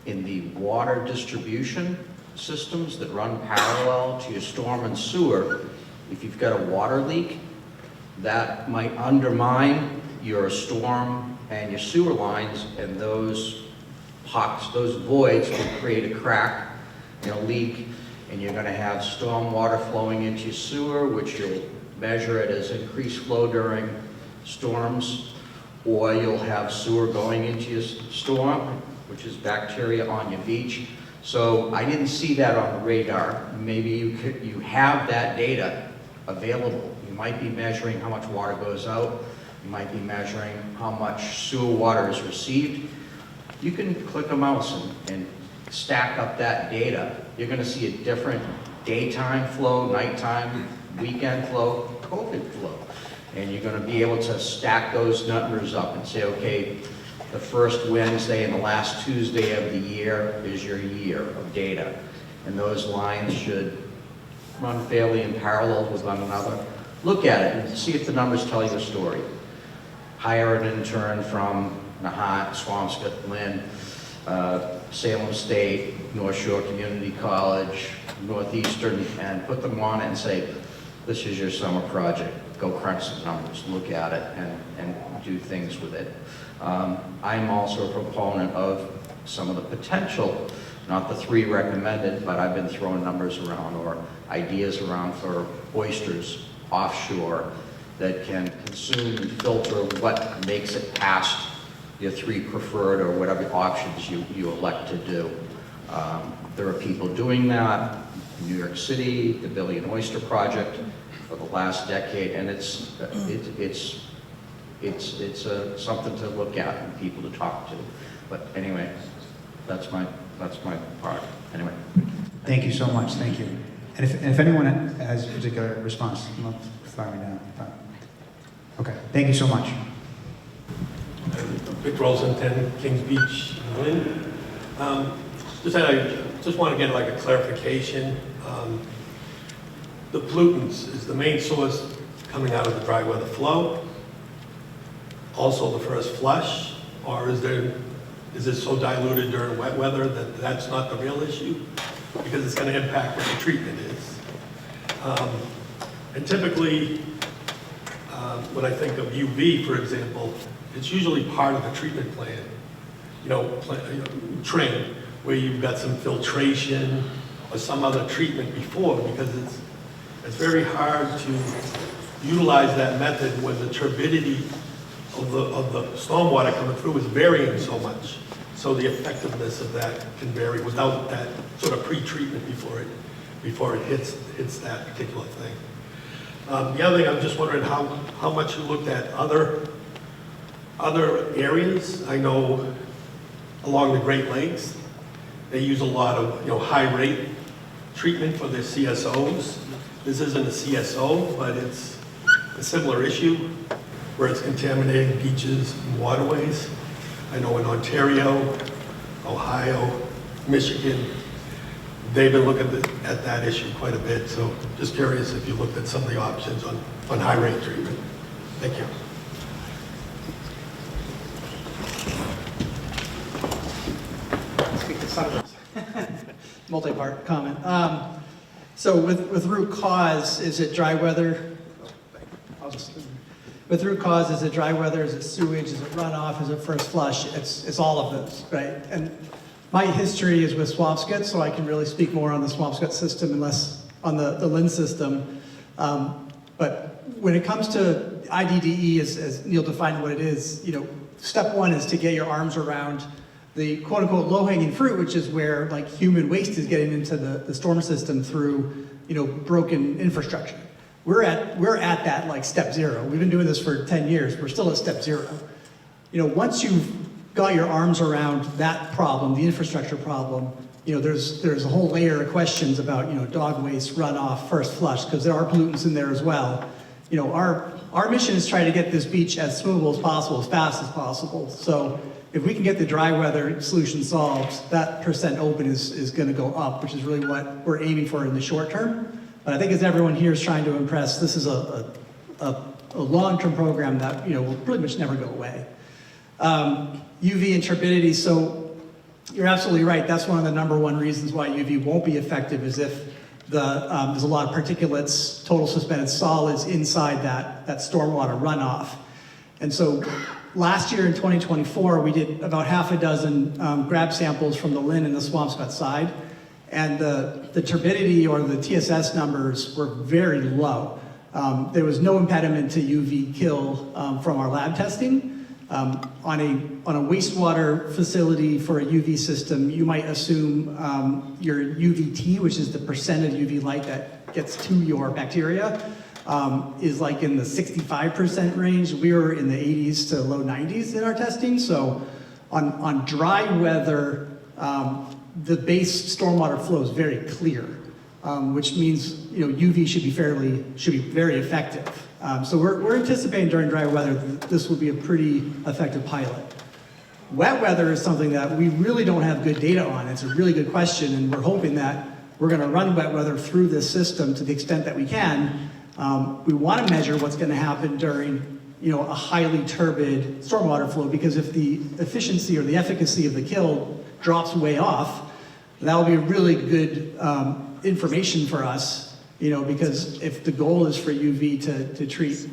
in the water distribution systems that run parallel to your storm and sewer, if you've got a water leak, that might undermine your storm and your sewer lines, and those voids will create a crack and a leak, and you're going to have storm water flowing into your sewer, which you'll measure it as increased flow during storms, or you'll have sewer going into your storm, which is bacteria on your beach. So I didn't see that on the radar. Maybe you have that data available. You might be measuring how much water goes out. You might be measuring how much sewer water is received. You can click a mouse and stack up that data. You're going to see a different daytime flow, nighttime, weekend flow, COVID flow. And you're going to be able to stack those numbers up and say, okay, the first Wednesday and the last Tuesday of the year is your year of data. And those lines should run fairly in parallel with one another. Look at it and see if the numbers tell you a story. Hire an intern from Nahat, Swampscott, Lynn, Salem State, North Shore Community College, Northeastern, and put them on it and say, this is your summer project. Go crunch some numbers, look at it, and do things with it. I'm also a proponent of some of the potential, not the 3 recommended, but I've been throwing numbers around or ideas around for oysters offshore that can consume and filter what makes it past your 3 preferred or whatever options you elect to do. There are people doing that. New York City, the Billion Oyster Project for the last decade, and it's something to look at and people to talk to. But anyway, that's my part. Anyway. Thank you so much. Thank you. And if anyone has a particular response, fire me down. Okay. Thank you so much. Vic Rosen, 10 Kings Beach, Lynn. Just want to get like a clarification. The pollutants, is the main source coming out of the dry weather flow? Also the first flush? Or is it so diluted during wet weather that that's not the real issue? Because it's going to impact what the treatment is. And typically, when I think of UV, for example, it's usually part of the treatment plan, train. where you've got some filtration or some other treatment before, because it's very hard to utilize that method when the turbidity of the stormwater coming through is varying so much. So the effectiveness of that can vary without that sort of pre-treatment before it hits that particular thing. The other thing, I'm just wondering how much you looked at other areas. I know along the Great Lakes, they use a lot of high rate treatment for their CSOs. This isn't a CSO, but it's a similar issue where it's contaminating beaches and waterways. I know in Ontario, Ohio, Michigan, they've been looking at that issue quite a bit. So just curious if you looked at some of the options on high rate treatment. Thank you. Speak to some of those. Multi-part comment. So with root cause, is it dry weather? With root cause, is it dry weather? Is it sewage? Is it runoff? Is it first flush? It's all of those, right? And my history is with Swampscott, so I can really speak more on the Swampscott system and less on the Lynn system. But when it comes to IDDE, as Neil defined what it is, step one is to get your arms around the quote-unquote low-hanging fruit, which is where like human waste is getting into the storm system through broken infrastructure. We're at that like step zero. We've been doing this for 10 years. We're still at step zero. Once you've got your arms around that problem, the infrastructure problem, there's a whole layer of questions about dog waste, runoff, first flush, because there are pollutants in there as well. Our mission is try to get this beach as swimmable as possible, as fast as possible. So if we can get the dry weather solution solved, that percent open is going to go up, which is really what we're aiming for in the short term. But I think as everyone here is trying to impress, this is a long-term program that will pretty much never go away. UV and turbidity, so you're absolutely right. That's one of the #1 reasons why UV won't be effective is if there's a lot of particulates, total suspended solids inside that stormwater runoff. And so last year in 2024, we did about half a dozen grab samples from the Lynn and the Swampscott side. And the turbidity or the TSS numbers were very low. There was no impediment to UV kill from our lab testing. On a wastewater facility for a UV system, you might assume your UVT, which is the percent of UV light that gets to your bacteria, is like in the 65% range. We were in the 80s to low 90s in our testing. So on dry weather, the base stormwater flow is very clear, which means UV should be very effective. So we're anticipating during dry weather that this will be a pretty effective pilot. Wet weather is something that we really don't have good data on. It's a really good question, and we're hoping that we're going to run wet weather through this system to the extent that we can. We want to measure what's going to happen during a highly turbid stormwater flow, because if the efficiency or the efficacy of the kill drops way off, that will be really good information for us, because if the goal is for UV to treat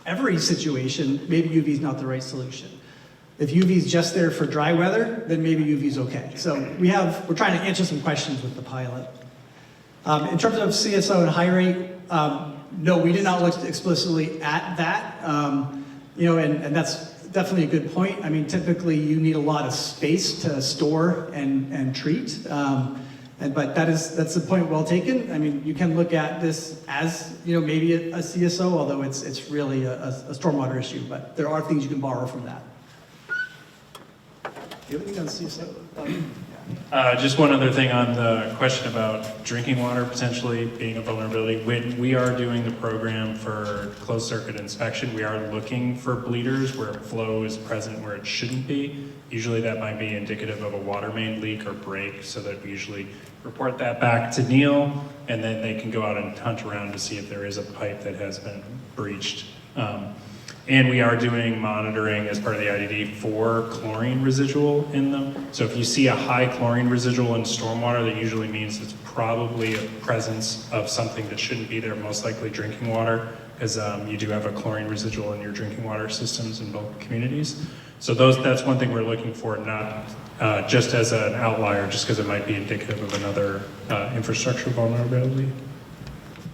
every situation, maybe UV is not the right solution. If UV is just there for dry weather, then maybe UV is okay. So we're trying to answer some questions with the pilot. In terms of CSO and high rate, no, we did not look explicitly at that, and that's definitely a good point. I mean, typically you need a lot of space to store and treat, but that's the point well taken. I mean, you can look at this as maybe a CSO, although it's really a stormwater issue. But there are things you can borrow from that. Do you have anything on CSO? Just one other thing on the question about drinking water potentially being a vulnerability. When we are doing the program for closed circuit inspection, we are looking for bleeders where flow is present where it shouldn't be. Usually that might be indicative of a water main leak or break, so that we usually report that back to Neil, and then they can go out and hunt around to see if there is a pipe that has been breached. And we are doing monitoring as part of the IDD for chlorine residual in them. So if you see a high chlorine residual in stormwater, that usually means it's probably a presence of something that shouldn't be there, most likely drinking water, because you do have a chlorine residual in your drinking water systems in both communities. So that's one thing we're looking for, not just as an outlier, just because it might be indicative of another infrastructure vulnerability.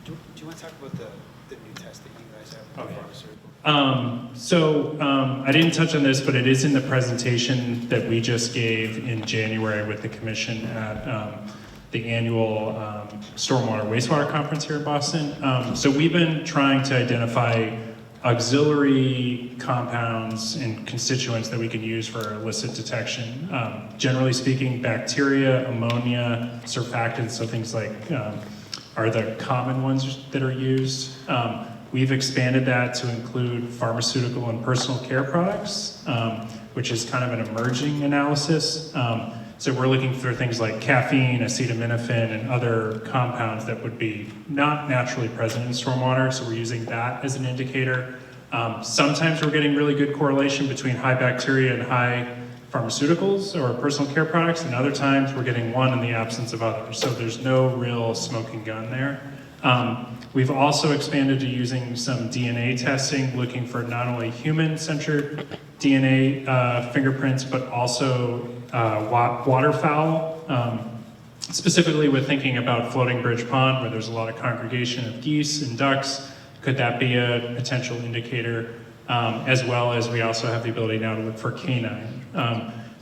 Do you want to talk about the new test that you guys have? Oh, yeah. I didn't touch on this, but it is in the presentation that we just gave in January with the commission at the annual Stormwater Wastewater Conference here in Boston. So we've been trying to identify auxiliary compounds and constituents that we can use for illicit detection. Generally speaking, bacteria, ammonia, surfactants, so things like are the common ones that are used. We've expanded that to include pharmaceutical and personal care products, which is kind of an emerging analysis. So we're looking for things like caffeine, acetaminophen, and other compounds that would be not naturally present in stormwater. So we're using that as an indicator. Sometimes we're getting really good correlation between high bacteria and high pharmaceuticals or personal care products, and other times we're getting one in the absence of others. So there's no real smoking gun there. We've also expanded to using some DNA testing, looking for not only human-centered DNA fingerprints, but also waterfowl, specifically with thinking about Floating Bridge Pond, where there's a lot of congregation of geese and ducks. Could that be a potential indicator? As well as we also have the ability now to look for canine.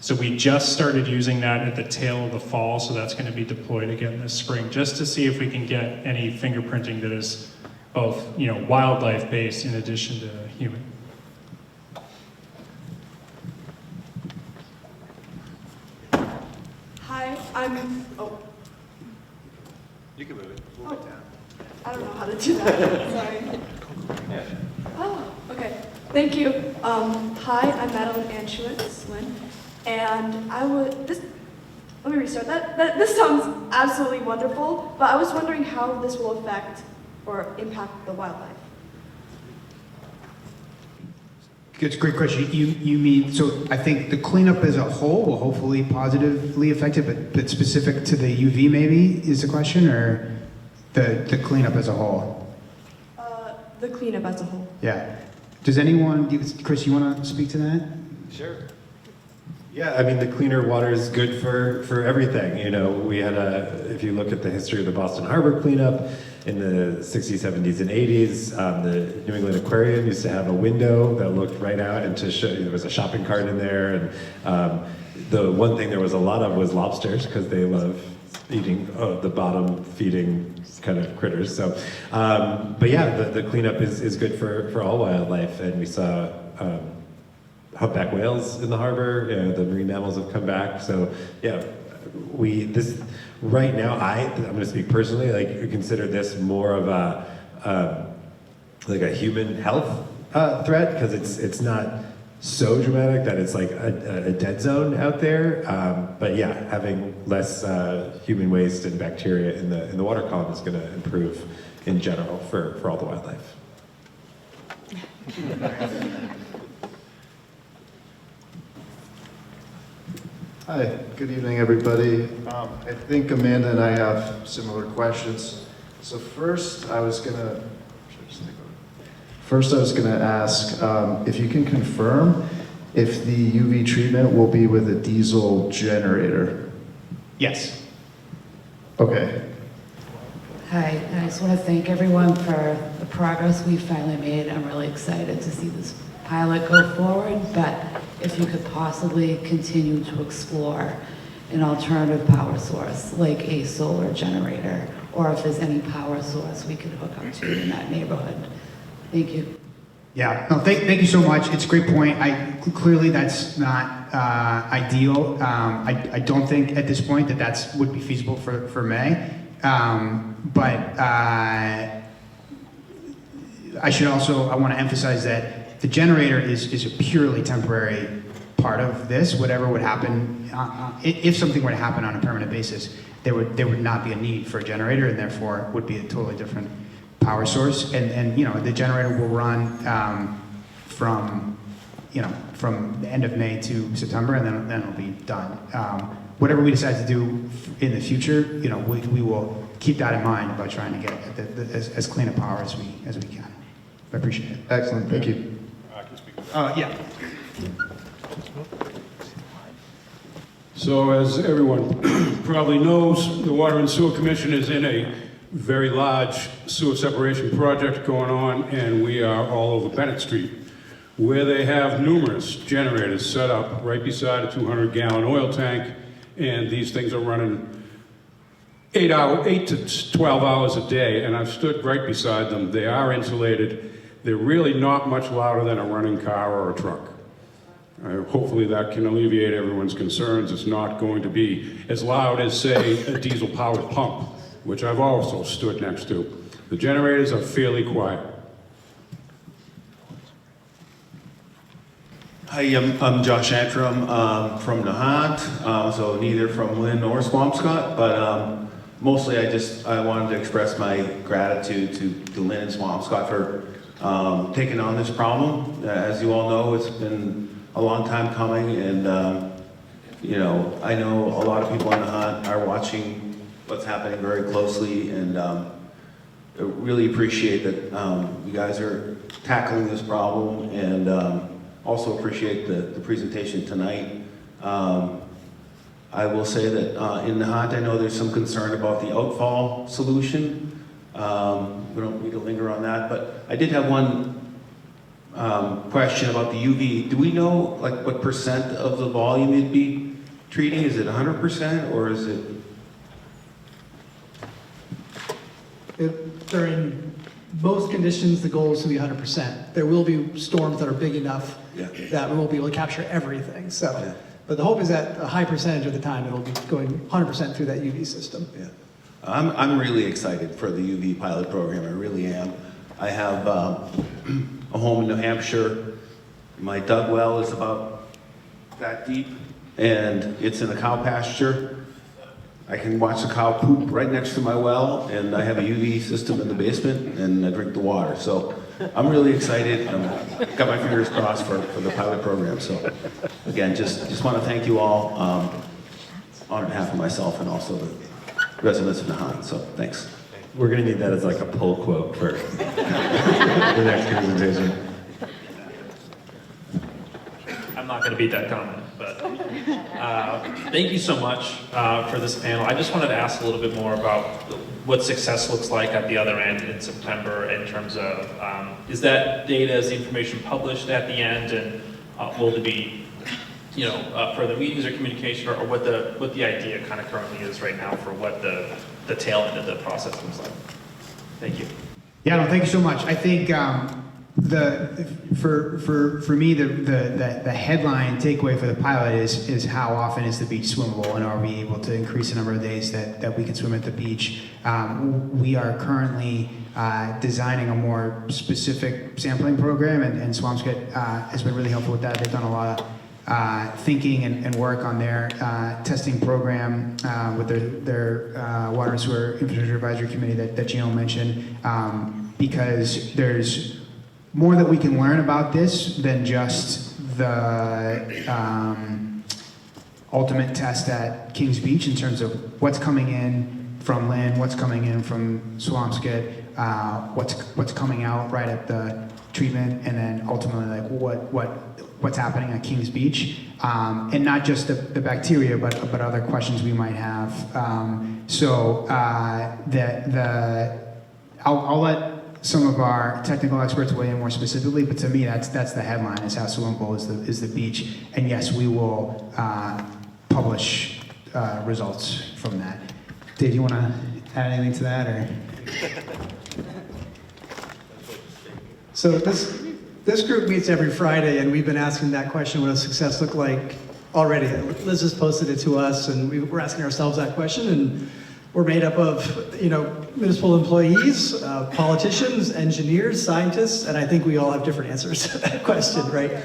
So we just started using that at the tail of the fall, so that's going to be deployed again this spring, just to see if we can get any fingerprinting that is both, wildlife-based in addition to human. Hi, I'm. Oh. You can move it. Move it down. I don't know how to do that. Sorry. Yeah. Oh, okay. Thank you. Hi, I'm Madeline Anschwitz, Lynn, and let me restart that. This sounds absolutely wonderful, but I was wondering how this will affect or impact the wildlife. It's a great question. You mean, so I think the cleanup as a whole will hopefully positively affect it, but specific to the UV maybe is the question, or the cleanup as a whole? The cleanup as a whole. Yeah. Does anyone, Chris, you want to speak to that? Sure. Yeah, I mean, the cleaner water is good for everything. We had if you look at the history of the Boston Harbor cleanup in the 60s, 70s, and 80s, the New England Aquarium used to have a window that looked right out into, there was a shopping cart in there. And the one thing there was a lot of was lobsters, because they love eating the bottom feeding kind of critters. So, but yeah, the cleanup is good for all wildlife. And we saw humpback whales in the harbor. The marine mammals have come back. So yeah, right now, I'm going to speak personally, consider this more of a human health threat, because it's not so dramatic that it's like a dead zone out there. But yeah, having less human waste and bacteria in the water column is going to improve in general for all the wildlife. Hi, good evening, everybody. I think Amanda and I have similar questions. So first, I was gonna ask if you can confirm if the UV treatment will be with a diesel generator. Yes. Okay. Hi, I just want to thank everyone for the progress we've finally made. I'm really excited to see this pilot go forward, but if you could possibly continue to explore an alternative power source, like a solar generator, or if there's any power source we could hook up to in that neighborhood. Thank you. Yeah, no, thank you so much. It's a great point. Clearly that's not ideal. I don't think at this point that would be feasible for May. But I want to emphasize that the generator is a purely temporary part of this. Whatever would happen, if something were to happen on a permanent basis, there would not be a need for a generator, and therefore would be a totally different power source. And the generator will run from the end of May to September, and then it'll be done. Whatever we decide to do in the future, we will keep that in mind about trying to get as clean a power as we can. I appreciate it. Excellent, thank you. Yeah. So as everyone probably knows, the Water and Sewer Commission is in a very large sewer separation project going on, and we are all over Bennett Street, where they have numerous generators set up right beside a 200-gallon oil tank, and these things are running 8 to 12 hours a day, and I've stood right beside them. They are insulated. They're really not much louder than a running car or a truck. Hopefully that can alleviate everyone's concerns. It's not going to be as loud as, say, a diesel-powered pump, which I've also stood next to. The generators are fairly quiet. Hi, I'm Josh Antrim from Nahant, so neither from Lynn nor Swampscott, but mostly I wanted to express my gratitude to Lynn and Swampscott for taking on this problem. As you all know, it's been a long time coming, and you know, I know a lot of people in Nahant are watching what's happening very closely, and I really appreciate that you guys are tackling this problem, and also appreciate the presentation tonight. I will say that in Nahant, I know there's some concern about the outfall solution. We don't need to linger on that, but I did have one question about the UV. Do we know like what percent of the volume you'd be treating? Is it 100% or is it? During most conditions, the goal is to be 100%. There will be storms that are big enough that we won't be able to capture everything. So, but the hope is that a high percentage of the time it'll be going 100% through that UV system. Yeah, I'm really excited for the UV pilot program. I really am. I have a home in New Hampshire. My dug well is about that deep, and it's in a cow pasture. I can watch the cow poop right next to my well, and I have a UV system in the basement, and I drink the water. So I'm really excited. I've got my fingers crossed for the pilot program. So again, just want to thank you all on behalf of myself and also the residents of Nahant. So thanks. We're going to need that as like a pull quote for the next presentation. I'm not going to beat that comment, but thank you so much for this panel. I just wanted to ask a little bit more about what success looks like at the other end in September in terms of, is that data, is the information published at the end, and will there be, you know, further meetings or communication, or what the idea kind of currently is right now for what the tail end of the process looks like? Thank you. Yeah, no, thank you so much. I think for me the headline takeaway for the pilot is how often is the beach swimmable, and are we able to increase the number of days that we can swim at the beach. We are currently designing a more specific sampling program, and Swampscott has been really helpful with that. They've done a lot of thinking and work on their testing program with their Water and Sewer Infrastructure Advisory Committee that Gino mentioned, because there's more that we can learn about this than just the ultimate test at Kings Beach in terms of what's coming in from Lynn, what's coming in from Swampscott, what's coming out right at the treatment, and then ultimately like what's happening at Kings Beach, and not just the bacteria, but other questions we might have. I'll let some of our technical experts weigh in more specifically, but to me that's the headline: is how swimmable is the beach. And yes, we will publish results from that. Dave, you want to add anything to that, or? So this group meets every Friday, and we've been asking that question: what does success look like already? Liz has posted it to us, and we're asking ourselves that question, and we're made up of, you know, municipal employees, politicians, engineers, scientists, and I think we all have different answers to that question, right?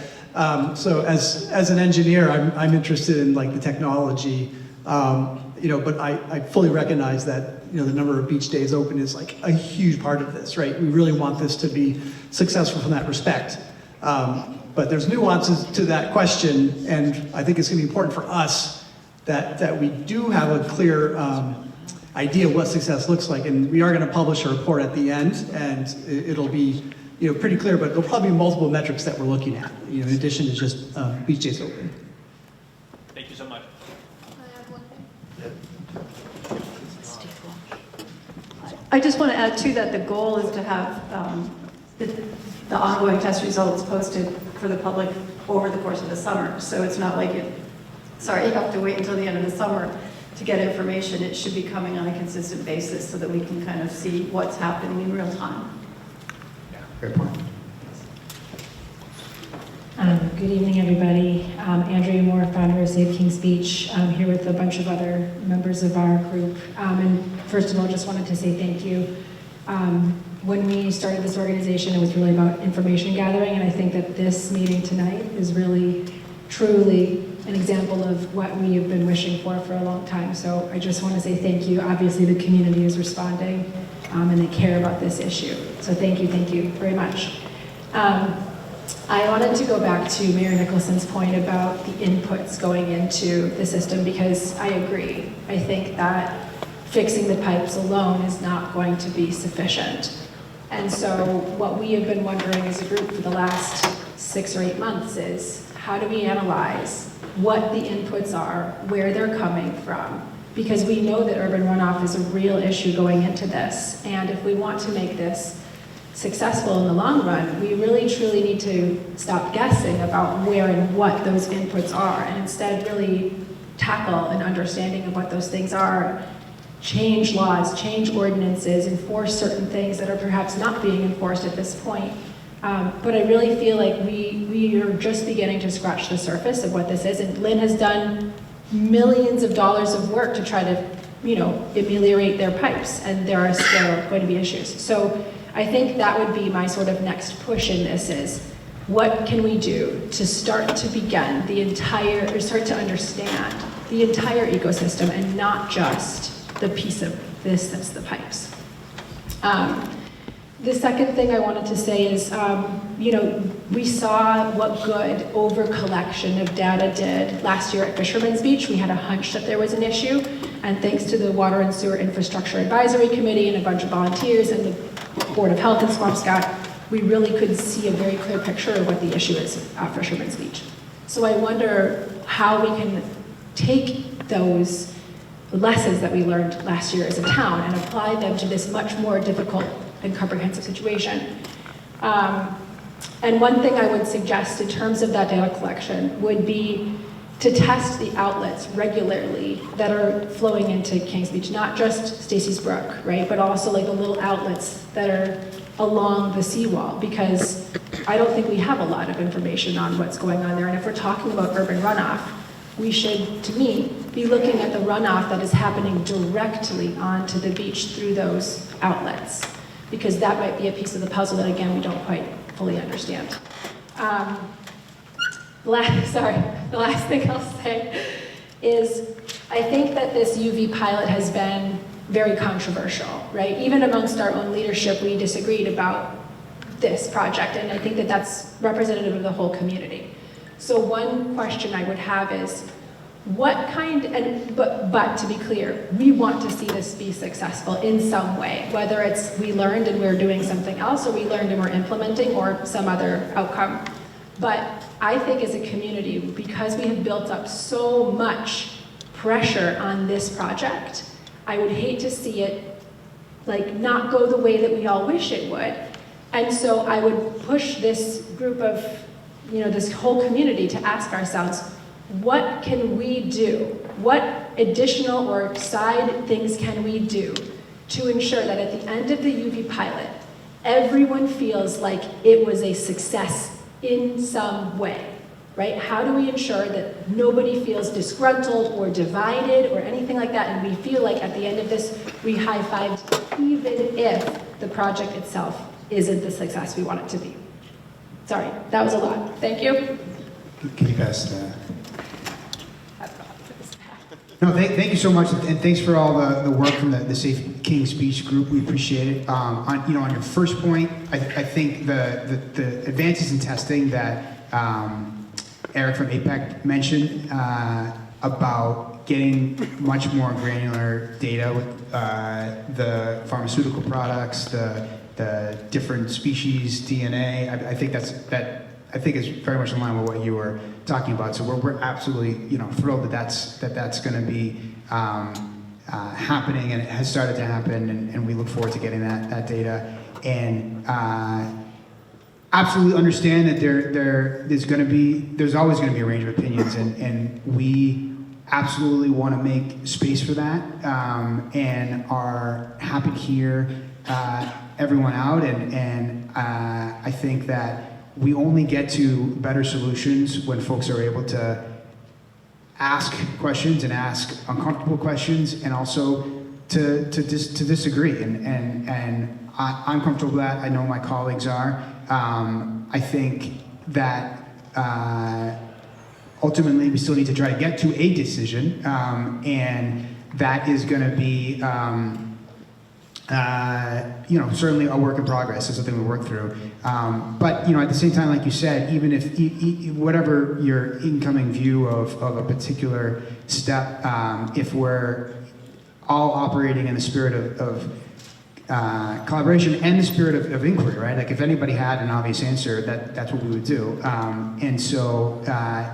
So as an engineer, I'm interested in like the technology, you know, but I fully recognize that, you know, the number of beach days open is like a huge part of this, right? We really want this to be successful from that respect. But there's nuances to that question, and I think it's going to be important for us that we do have a clear idea of what success looks like, and we are going to publish a report at the end, and it'll be pretty clear, but there'll probably be multiple metrics that we're looking at, in addition to just beach days open. Thank you so much. I just want to add too that the goal is to have the ongoing test results posted for the public over the course of the summer. So it's not like you have to wait until the end of the summer to get information. It should be coming on a consistent basis so that we can kind of see what's happening in real time. Great point. Good evening, everybody. Andrea Moore, founder of Save King's Beach. I'm here with a bunch of other members of our group. And first of all, just wanted to say thank you. When we started this organization, it was really about information gathering, and I think that this meeting tonight is really, truly an example of what we have been wishing for a long time. So I just want to say thank you. Obviously, the community is responding, and they care about this issue. So thank you very much. I wanted to go back to Mayor Nicholson's point about the inputs going into the system, because I agree. I think that fixing the pipes alone is not going to be sufficient. And so what we have been wondering as a group for the last 6 or 8 months is, how do we analyze what the inputs are, where they're coming from? Because we know that urban runoff is a real issue going into this. And if we want to make this successful in the long run, we really truly need to stop guessing about where and what those inputs are, and instead really tackle an understanding of what those things are, change laws, change ordinances, enforce certain things that are perhaps not being enforced at this point. But I really feel like we are just beginning to scratch the surface of what this is, and Lynn has done millions of dollars of work to try to, ameliorate their pipes, and there are still going to be issues. So I think that would be my sort of next push in this is, what can we do to start to begin start to understand the entire ecosystem and not just the piece of this that's the pipes. The second thing I wanted to say is, we saw what good over-collection of data did last year at Fisherman's Beach. We had a hunch that there was an issue, and thanks to the Water and Sewer Infrastructure Advisory Committee and a bunch of volunteers and the Board of Health in Swampscott, we really could see a very clear picture of what the issue is at Fisherman's Beach. So I wonder how we can take those lessons that we learned last year as a town and apply them to this much more difficult and comprehensive situation. And one thing I would suggest in terms of that data collection would be to test the outlets regularly that are flowing into Kings Beach, not just Stacy's Brook, right, but also like the little outlets that are along the seawall, because I don't think we have a lot of information on what's going on there. And if we're talking about urban runoff, we should, to me, be looking at the runoff that is happening directly onto the beach through those outlets, because that might be a piece of the puzzle that, again, we don't quite fully understand. The last thing I'll say is, I think that this UV pilot has been very controversial, right? Even amongst our own leadership, we disagreed about this project, and I think that that's representative of the whole community. So one question I would have is, what kind, but to be clear, we want to see this be successful in some way, whether it's we learned and we're doing something else, or we learned and we're implementing, or some other outcome. But I think as a community, because we have built up so much pressure on this project, I would hate to see it not go the way that we all wish it would. And so I would push this group of, this whole community to ask ourselves, what can we do? What additional or side things can we do to ensure that at the end of the UV pilot, everyone feels like it was a success in some way, right? How do we ensure that nobody feels disgruntled or divided or anything like that, and we feel like at the end of this, we high-fived, even if the project itself isn't the success we want it to be. Sorry, that was a lot. Thank you. Can you pass that? No, thank you so much, and thanks for all the work from the Safe Kings Beach group. We appreciate it. On your first point, I think the advances in testing that Eric from APEC mentioned about getting much more granular data with the pharmaceutical products, the the different species DNA. I think I think it's very much in line with what you were talking about. So we're absolutely thrilled that's going to be happening, and it has started to happen, and we look forward to getting that data. And absolutely understand that there's always going to be a range of opinions, and we absolutely want to make space for that, and are happy to hear everyone out, and I think that we only get to better solutions when folks are able to ask questions and ask uncomfortable questions, and also to disagree, and I'm comfortable with that. I know my colleagues are. I think that ultimately we still need to try to get to a decision, and that is going to be certainly a work in progress. It's something we work through. But at the same time, like you said, even if whatever your incoming view of a particular step, if we're all operating in the spirit of collaboration and the spirit of inquiry, right? Like if anybody had an obvious answer, that's what we would do. And so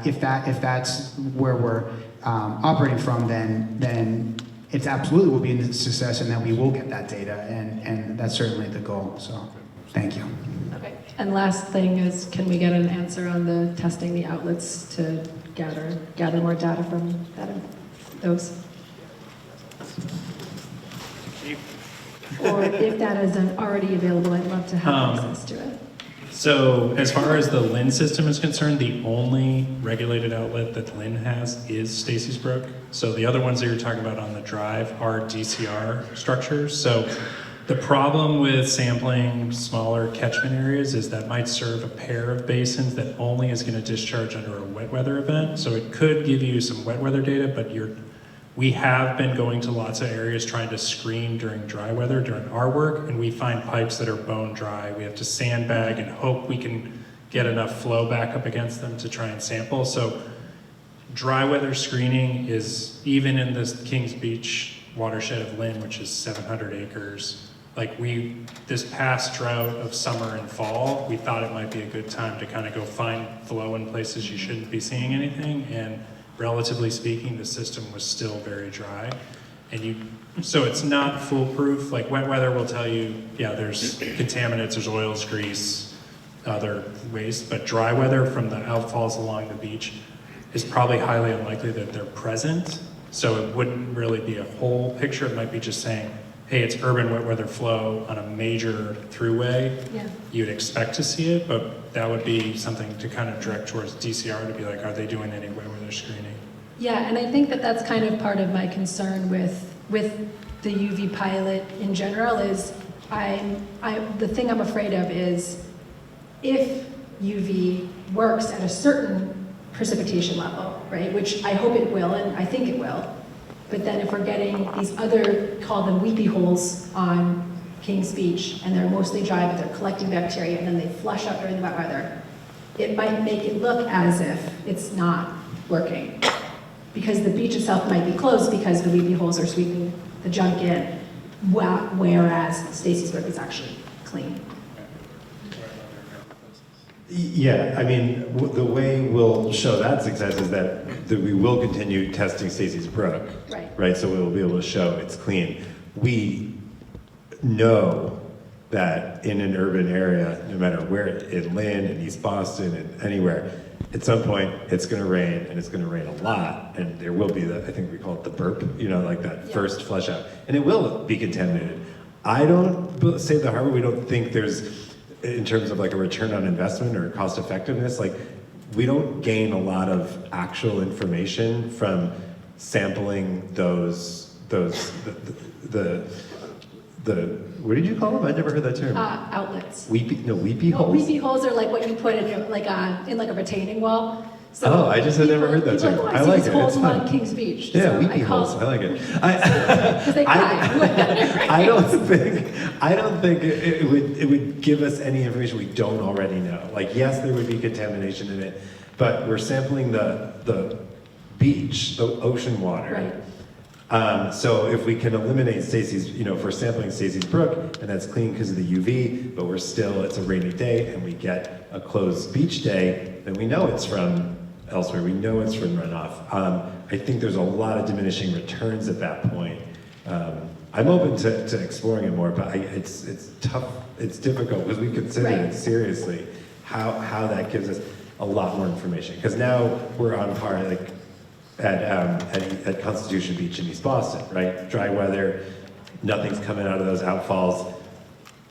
if that's where we're operating from, then it absolutely will be a success, and that we will get that data, and that's certainly the goal. So thank you. Okay. And last thing is, can we get an answer on the testing the outlets to gather more data from those? Or if that isn't already available, I'd love to have access to it. So as far as the Lynn system is concerned, the only regulated outlet that Lynn has is Stacy's Brook. So the other ones that you're talking about on the drive are DCR structures. So the problem with sampling smaller catchment areas is that might serve a pair of basins that only is going to discharge under a wet weather event. So it could give you some wet weather data, but we have been going to lots of areas trying to screen during dry weather during our work, and we find pipes that are bone dry. We have to sandbag and hope we can get enough flow back up against them to try and sample. So dry weather screening is, even in this Kings Beach watershed of Lynn, which is 700 acres, like this past drought of summer and fall, we thought it might be a good time to kind of go find flow in places you shouldn't be seeing anything, and relatively speaking, the system was still very dry. So it's not foolproof. Like wet weather will tell you, yeah, there's contaminants, there's oils, grease, other waste, but dry weather from the outfalls along the beach is probably highly unlikely that they're present. So it wouldn't really be a whole picture. It might be just saying, hey, it's urban wet weather flow on a major throughway. Yeah. You'd expect to see it, but that would be something to kind of direct towards DCR to be like, are they doing any wet weather screening? Yeah, and I think that that's kind of part of my concern with the UV pilot in general is the thing I'm afraid of is if UV works at a certain precipitation level, right, which I hope it will and I think it will, but then if we're getting these other, call them weepy holes on Kings Beach, and they're mostly dry, but they're collecting bacteria, and then they flush out during the wet weather, it might make it look as if it's not working. Because the beach itself might be closed because the weepy holes are sweeping the junk in, whereas Stacy's Brook is actually clean. Yeah, I mean, the way we'll show that success is that we will continue testing Stacy's Brook. Right, so we'll be able to show it's clean. We know that in an urban area, no matter where, in Lynn, in East Boston, and anywhere, at some point it's gonna rain, and it's gonna rain a lot, and there will be I think we call it the burp, like that first flush out, and it will be contaminated. I don't, Save the Harbor, we don't think there's, in terms of like a return on investment or cost effectiveness, like we don't gain a lot of actual information from sampling those what did you call them? I never heard that term. Outlets. Weepy Well, holes? weepy holes are like what you put in a retaining wall. So I just had never heard that term. I like it. Holes It's fun. along Kings Beach. Yeah, so weepy holes. I like it. Because they cry. I don't think it would give us any information we don't already know. Like, yes, there would be contamination in it, but we're sampling the beach, the ocean water. Right. So if we can eliminate Stacy's, if we're sampling Stacy's Brook, and that's clean because of the UV, but it's a rainy day, and we get a closed beach day, then we know it's from elsewhere. We know it's from runoff. I think there's a lot of diminishing returns at that point. I'm open to exploring it more, but it's tough. It's difficult because we consider it seriously. How that gives us a lot more information, because now we're on par at Constitution Beach in East Boston, right? Dry weather, nothing's coming out of those outfalls.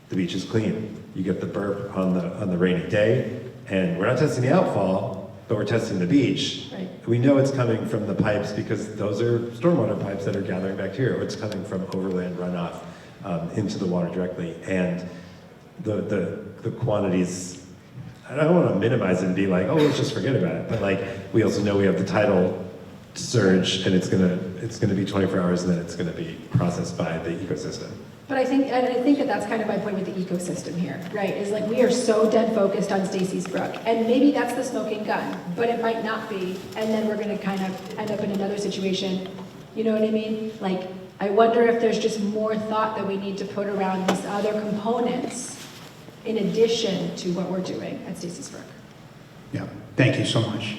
The beach is clean. You get the burp on the rainy day, and we're not testing the outfall, but we're testing the beach. Right. We know it's coming from the pipes because those are stormwater pipes that are gathering bacteria. Or it's coming from overland runoff into the water directly, and the quantities. I don't want to minimize it and be like, oh, let's just forget about it. But we also know we have the tidal surge, and it's gonna be 24 hours, and then it's gonna be processed by the ecosystem. But I think that that's kind of my point with the ecosystem here, right? Is we are so dead focused on Stacy's Brook, and maybe that's the smoking gun, but it might not be, and then we're going to kind of end up in another situation. You know what I mean? I wonder if there's just more thought that we need to put around these other components in addition to what we're doing at Stacy's Brook. Yeah, thank you so much.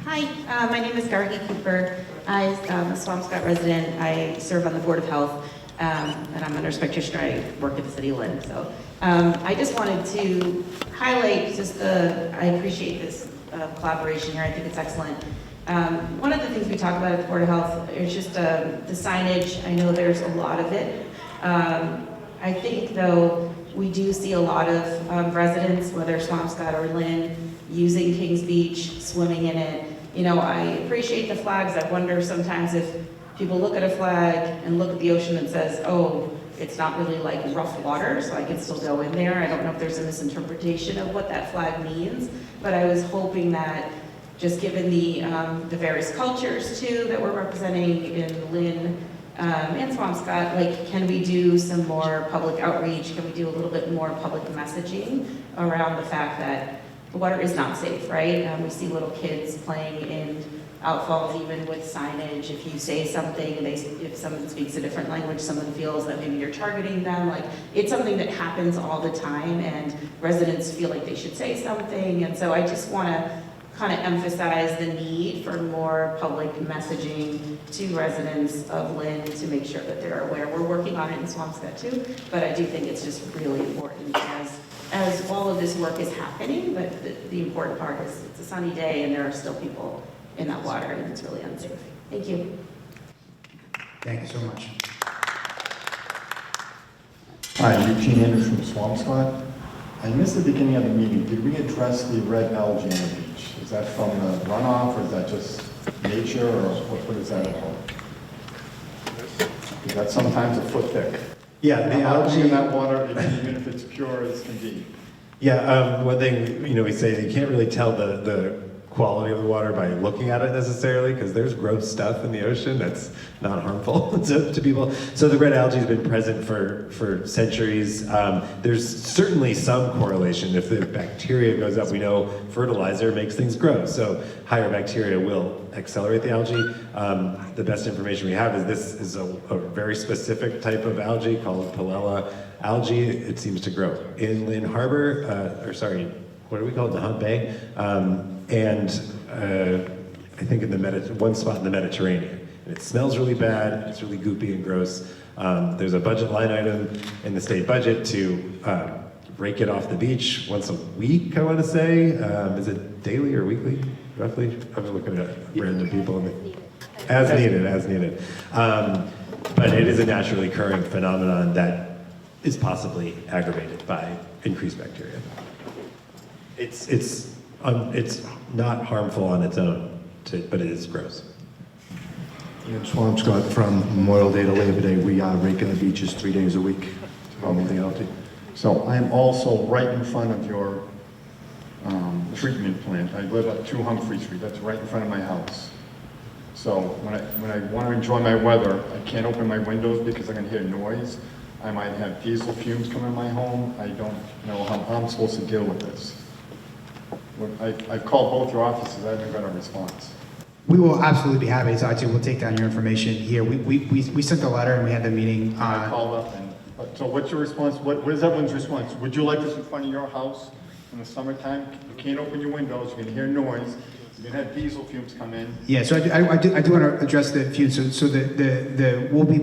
Hi, my name is Gargi Cooper. I'm a Swampscott resident. I serve on the Board of Health, and I'm a nurse practitioner. I work at the City of Lynn. So I just wanted to highlight I appreciate this collaboration here. I think it's excellent. One of the things we talk about at the Board of Health is just the signage. I know there's a lot of it. I think, though, we do see a lot of residents, whether Swampscott or Lynn, using Kings Beach, swimming in it. I appreciate the flags. I wonder sometimes if people look at a flag and look at the ocean and says, oh, it's not really rough water, so I can still go in there. I don't know if there's a misinterpretation of what that flag means, but I was hoping that just given the various cultures too that we're representing in Lynn and Swampscott, can we do some more public outreach? Can we do a little bit more public messaging around the fact that the water is not safe, right? We see little kids playing in outfalls even with signage. If you say something, if someone speaks a different language, someone feels that maybe you're targeting them. It's something that happens all the time, and residents feel like they should say something. And so I just want to kind of emphasize the need for more public messaging to residents of Lynn to make sure that they're aware. We're working on it in Swampscott too, but I do think it's just really important as all of this work is happening, but the important part is it's a sunny day and there are still people in that water and it's really unsafe. Thank you. Thank you so much. Hi, Eugene Andrews from Swampscott. I missed the beginning of the meeting. Did we address the red algae on the beach? Is that from the runoff, or is that just nature, or what is that about? Is that sometimes a foot thick? Yeah, the algae in that water, even if it's pure as can be. Yeah, one thing we say, you can't really tell the quality of the water by looking at it necessarily, because there's gross stuff in the ocean that's not harmful to people. So the red algae has been present for centuries. There's certainly some correlation. If the bacteria goes up, we know fertilizer makes things grow. So higher bacteria will accelerate the algae. The best information we have is this is a very specific type of algae called Palella algae. It seems to grow in Lynn Harbor, what do we call it, Nahant Bay? And I think in one spot in the Mediterranean. And it smells really bad, it's really goopy and gross. There's a budget line item in the state budget to rake it off the beach once a week, I want to say. Is it daily or weekly, roughly? I'm looking at random people. As needed. But it is a naturally occurring phenomenon that is possibly aggravated by increased bacteria. It's not harmful on its own, but it is gross. In Swampscott, from Memorial Day to Labor Day, we are raking the beaches 3 days a week to remove the algae. So I'm also right in front of your treatment plant. I live at 2 Humphrey Street. That's right in front of my house. So when I want to enjoy my weather, I can't open my windows because I'm going to hear noise. I might have diesel fumes come in my home. I don't know how I'm supposed to deal with this. I've called both your offices. I haven't got a response. We will absolutely be happy to talk to you. We'll take down your information here. We sent the letter and we had the meeting. I called up and, so what's your response? What is everyone's response? Would you like this in front of your house in the summertime? You can't open your windows, you can hear noise, you can have diesel fumes come in. Yeah, so I do want to address the fumes. So we'll be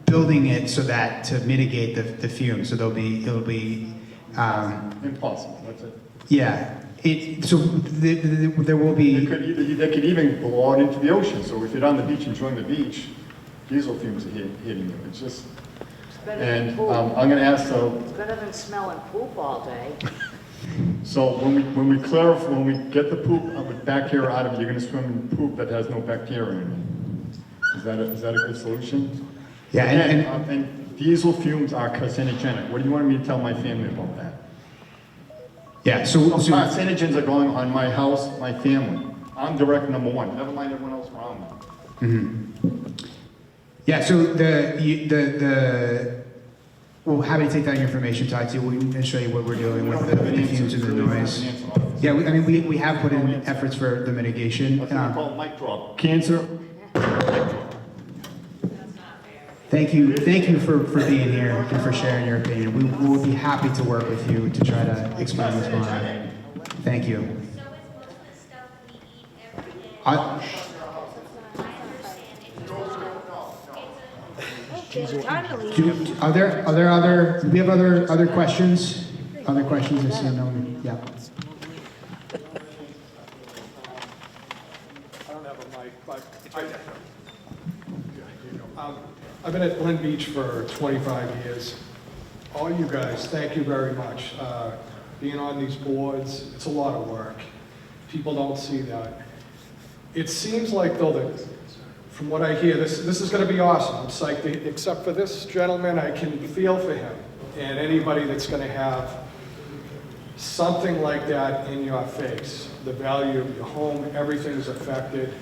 building it so that to mitigate the fumes. So it'll be Impossible, that's it. yeah. There will be. They could even blow out into the ocean. So if you're on the beach enjoying the beach, diesel fumes are hitting you. It's just. And I'm going to ask. It's better than smelling poop all day. So when we get the poop with bacteria out of it, you're going to swim in poop that has no bacteria in it. Is that a good solution? Yeah, and diesel fumes are carcinogenic. What do you want me to tell my family about that? Yeah, so carcinogens are going on my house, my family. I'm direct number one. Never mind everyone else around me. Mm-hmm. Yeah, so we'll happy to take that information, talk to you. We'll show you what we're doing with the fumes and the noise. Yeah, we have put in efforts for the mitigation. That's what we call mic drop. Cancer. Thank you for being here and for sharing your opinion. We will be happy to work with you to try to explain what's going on. Thank you. Are there other? Do we have other questions? Other questions? I see no. Yeah. I don't have a mic, but I've been at Lynn Beach for 25 years. All you guys, thank you very much. Being on these boards, it's a lot of work. People don't see that. It seems like, though, that from what I hear, this is going to be awesome. It's like, except for this gentleman, I can feel for him. And anybody that's going to have something like that in your face, the value of your home, everything is affected.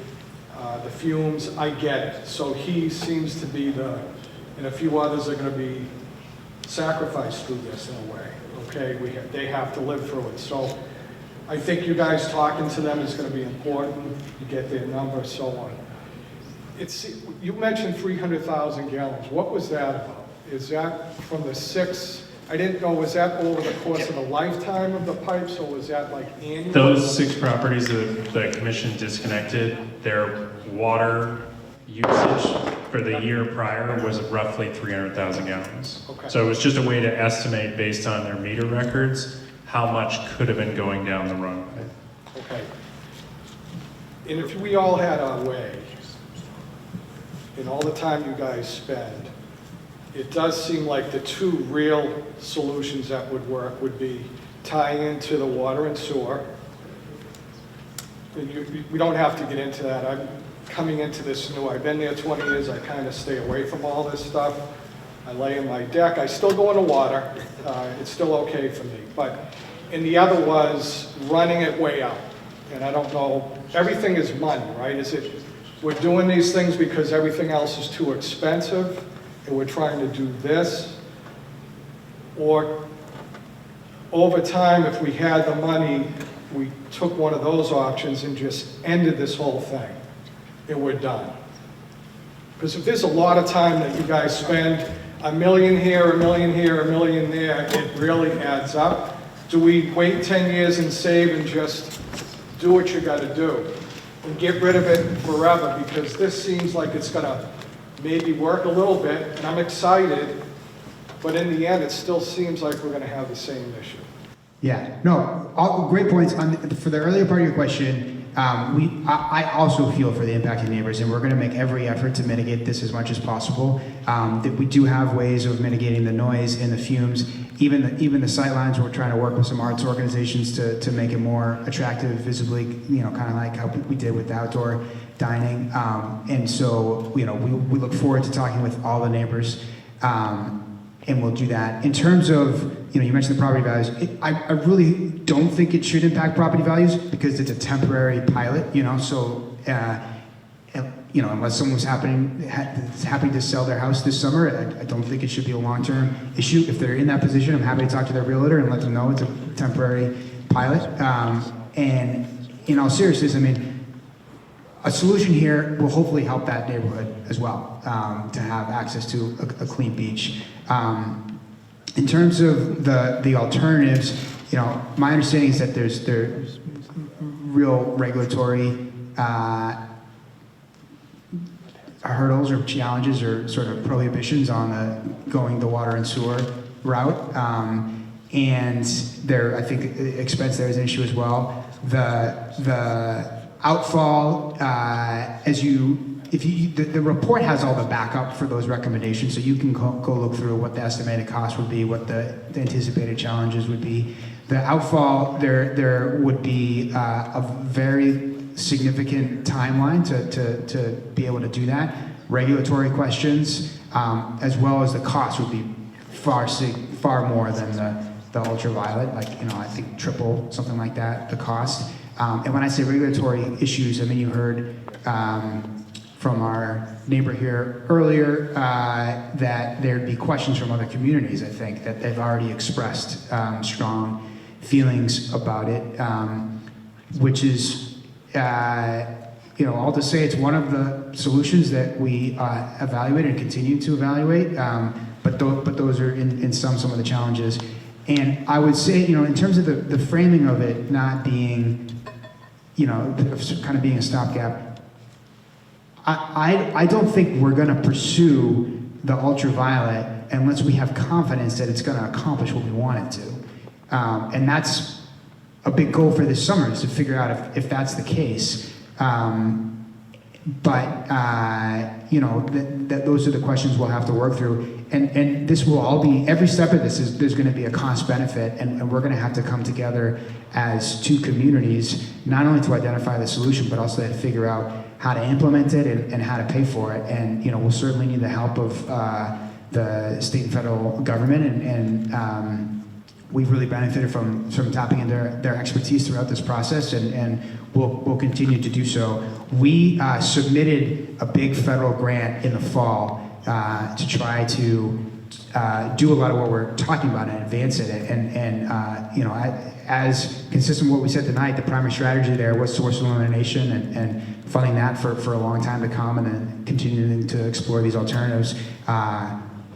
The fumes, I get it. So he seems to be and a few others are going to be sacrificed through this in a way. Okay, they have to live through it. So I think you guys talking to them is going to be important. You get their number, so on. You mentioned 300,000 gallons. What was that about? Is that from the 6? I didn't know, was that over the course of the lifetime of the pipes, or was that like annual? Those 6 properties that the commission disconnected, their water usage for the year prior was roughly 300,000 gallons. Okay. So it was just a way to estimate based on their meter records how much could have been going down the runway. Okay. And if we all had our way, and all the time you guys spend, it does seem like the 2 real solutions that would work would be tying into the water and sewer. And we don't have to get into that. I'm coming into this new. I've been there 20 years. I kind of stay away from all this stuff. I lay in my deck. I still go into water. It's still okay for me. And the other was running it way out. And I don't know, everything is money, right? We're doing these things because everything else is too expensive, and we're trying to do this? Or over time, if we had the money, we took one of those options and just ended this whole thing, and we're done. Because if there's a lot of time that you guys spend, $1 million here, $1 million here, $1 million there, it really adds up. Do we wait 10 years and save and just do what you got to do and get rid of it forever? Because this seems like it's going to maybe work a little bit, and I'm excited, but in the end, it still seems like we're going to have the same issue. Yeah, no, all great points. For the earlier part of your question, I also feel for the impacted neighbors, and we're going to make every effort to mitigate this as much as possible. That we do have ways of mitigating the noise and the fumes. Even the sight lines, we're trying to work with some arts organizations to make it more attractive, visibly, kind of like how we did with the outdoor dining. And so, we look forward to talking with all the neighbors, and we'll do that. In terms of, you mentioned the property values. I really don't think it should impact property values because it's a temporary pilot, so, unless someone's happy to sell their house this summer, I don't think it should be a long-term issue. If they're in that position, I'm happy to talk to their realtor and let them know it's a temporary pilot. And in all seriousness, a solution here will hopefully help that neighborhood as well, to have access to a clean beach. In terms of the alternatives, you know, my understanding is that there's real regulatory hurdles or challenges or sort of prohibitions on going the water and sewer route. And there, I think expense there is an issue as well. The outfall, the report has all the backup for those recommendations, so you can go look through what the estimated cost would be, what the anticipated challenges would be. The outfall, there would be a very significant timeline to be able to do that. Regulatory questions, as well as the cost would be far more than the ultraviolet, like, you know, I think triple, something like that, the cost. And when I say regulatory issues, I mean, you heard from our neighbor here earlier that there'd be questions from other communities, I think, that they've already expressed strong feelings about it, which is, you know, all to say it's one of the solutions that we evaluate and continue to evaluate, but those are in some of the challenges. And I would say, you know, in terms of the framing of it not being, you know, kind of being a stopgap, I don't think we're going to pursue the ultraviolet unless we have confidence that it's going to accomplish what we want it to. And that's a big goal for this summer, is to figure out if that's the case. You know, those are the questions we'll have to work through. And this will all be, every step of this is, there's going to be a cost benefit, and we're going to have to come together as two communities, not only to identify the solution, but also to figure out how to implement it and how to pay for it. And, you know, we'll certainly need the help of the state and federal government, and we've really benefited from tapping into their expertise throughout this process, and we'll continue to do so. We submitted a big federal grant in the fall to try to do a lot of what we're talking about and advance it. And you know, as consistent with what we said tonight, the primary strategy there was source elimination and funding that for a long time to come, and then continuing to explore these alternatives.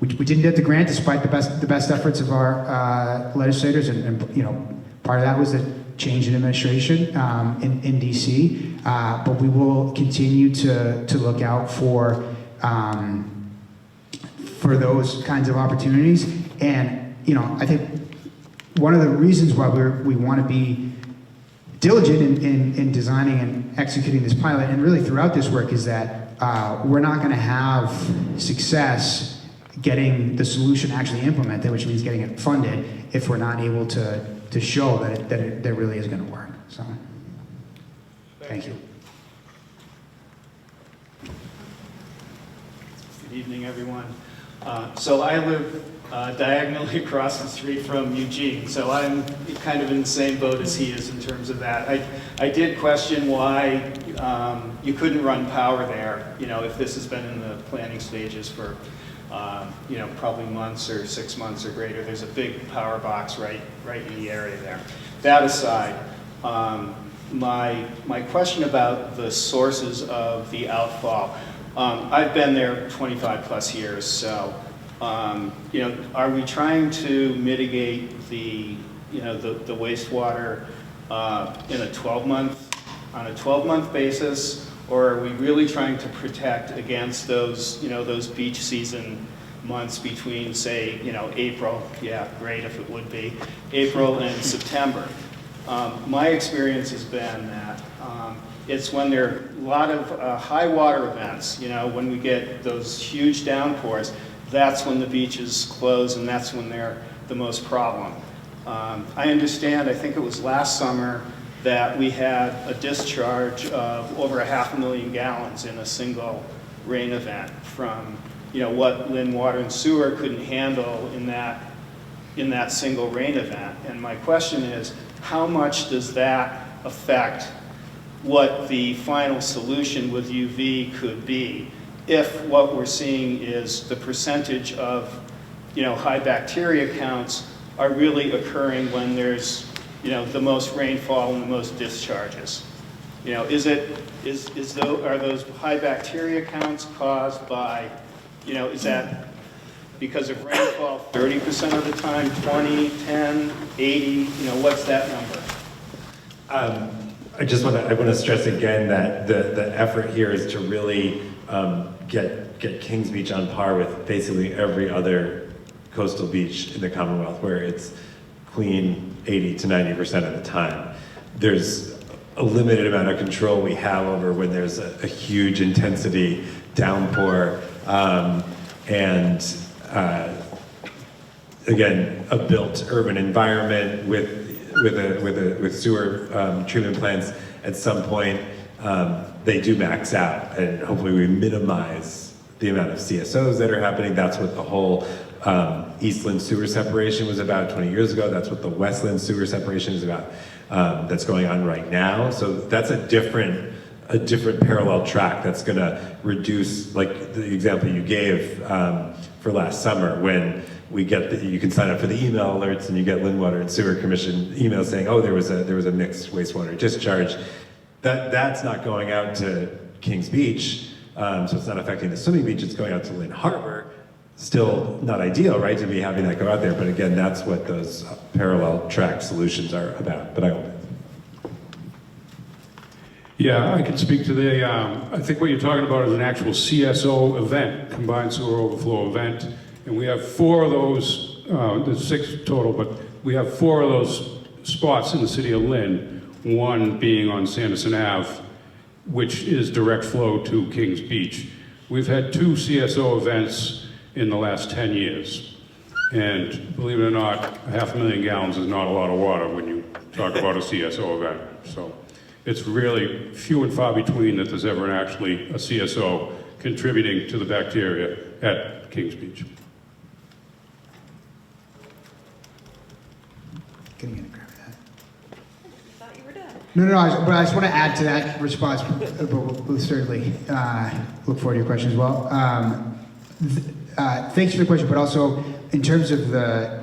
We didn't get the grant despite the best efforts of our legislators, and you know, part of that was the change in administration in DC. But we will continue to look out for those kinds of opportunities. And you know, I think one of the reasons why we want to be diligent in designing and executing this pilot, and really throughout this work, is that we're not going to have success getting the solution actually implemented, which means getting it funded, if we're not able to show that it really is going to work. So, thank you. Good evening, everyone. So I live diagonally across the street from Eugene, so I'm kind of in the same boat as he is in terms of that. I did question why you couldn't run power there, you know, if this has been in the planning stages for you know, probably months or 6 months or greater. There's a big power box right in the area there. That aside, my question about the sources of the outfall. I've been there 25 plus years, so you know, are we trying to mitigate the wastewater in a 12-month basis? Or are we really trying to protect against those, you know, those beach season months between, say, you know, April, yeah, great if it would be, April and September? My experience has been that it's when there are a lot of high water events, you know, when we get those huge downpours, that's when the beaches close, and that's when they're the most problem. I understand, I think it was last summer, that we had a discharge of over 500,000 gallons in a single rain event from, you know, what Lynn Water and Sewer couldn't handle in that single rain event. And my question is, how much does that affect what the final solution with UV could be, if what we're seeing is the percentage of, you know, high bacteria counts are really occurring when there's, you know, the most rainfall and the most discharges? You know, are those high bacteria counts caused by, you know, is that because of rainfall 30% of the time, 20, 10, 80, you know, what's that number? I want to stress again that the effort here is to really get Kings Beach on par with basically every other coastal beach in the Commonwealth, where it's clean 80 to 90% of the time. There's a limited amount of control we have over when there's a huge intensity downpour, and again, a built urban environment with sewer treatment plants. At some point, they do max out, and hopefully we minimize the amount of CSOs that are happening. That's what the whole Eastland sewer separation was about 20 years ago. That's what the Westland sewer separation is about. That's going on right now. So that's a different parallel track that's going to reduce, like the example you gave for last summer, when we get you can sign up for the email alerts and you get Lynn Water and Sewer Commission emails saying, oh, there was a mixed wastewater discharge. That's not going out to Kings Beach, so it's not affecting the swimming beach. It's going out to Lynn Harbor. Still not ideal, right, to be having that go out there. But again, that's what those parallel track solutions are about. But I hope. Yeah, I can speak to the, I think what you're talking about is an actual CSO event, combined sewer overflow event. And we have 4 of those, there's 6 total, but we have 4 of those spots in the city of Lynn, one being on Sanderson Ave, which is direct flow to Kings Beach. We've had 2 CSO events in the last 10 years. And believe it or not, 500,000 gallons is not a lot of water when you talk about a CSO event. So it's really few and far between that there's ever actually a CSO contributing to the bacteria at Kings Beach. Can you get a grab of that? No, but I just want to add to that response, but we'll certainly look forward to your question as well. Thanks for the question, but also in terms of the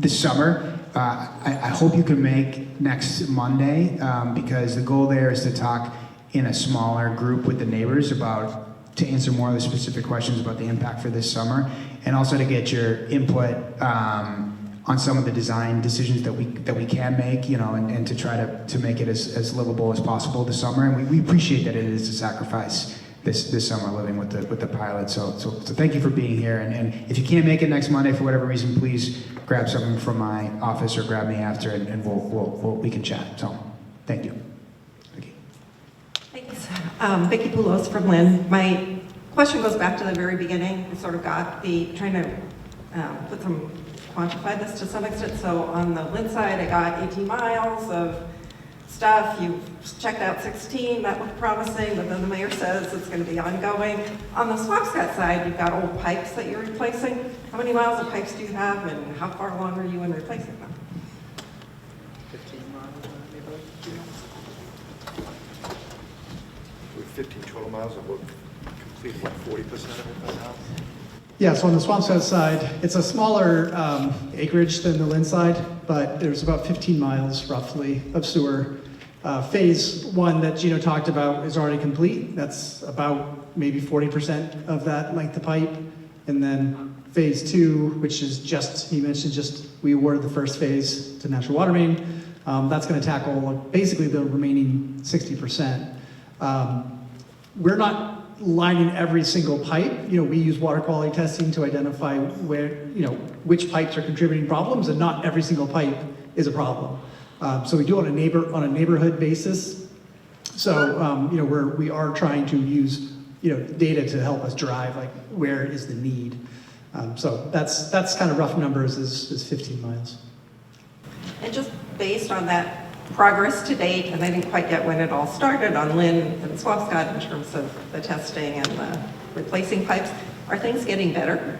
summer, I hope you can make next Monday, because the goal there is to talk in a smaller group with the neighbors to answer more of the specific questions about the impact for this summer, and also to get your input on some of the design decisions that we can make, you know, and to try to make it as livable as possible this summer. And we appreciate that it is a sacrifice this summer living with the pilot. So thank you for being here. And if you can't make it next Monday for whatever reason, please grab someone from my office or grab me after, and we can chat. So thank you. Thanks. Vicki Poulos from Lynn. My question goes back to the very beginning. We sort of got trying to quantify this to some extent. So on the Lynn side, I got 18 miles of stuff. You've checked out 16, that looked promising, but then the mayor says it's going to be ongoing. On the Swampscott side, you've got old pipes that you're replacing. How many miles of pipes do you have, and how far along are you in replacing them? 15 miles, With 15 total miles, we'll complete, 40% of it by now? Yeah, so on the Swampscott side, it's a smaller acreage than the Lynn side, but there's about 15 miles roughly of sewer. Phase 1 that Gino talked about is already complete. That's about maybe 40% of that length of pipe. And then phase 2, which is he mentioned we awarded the first phase to National Water Main. That's going to tackle basically the remaining 60%. We're not lining every single pipe. You know, we use water quality testing to identify which pipes are contributing problems, and not every single pipe is a problem. So we do on a neighborhood basis. So we are trying to use data to help us drive where is the need. So that's kind of rough numbers is 15 miles. And just based on that progress to date, and I didn't quite get when it all started on Lynn and Swampscott in terms of the testing and the replacing pipes, are things getting better?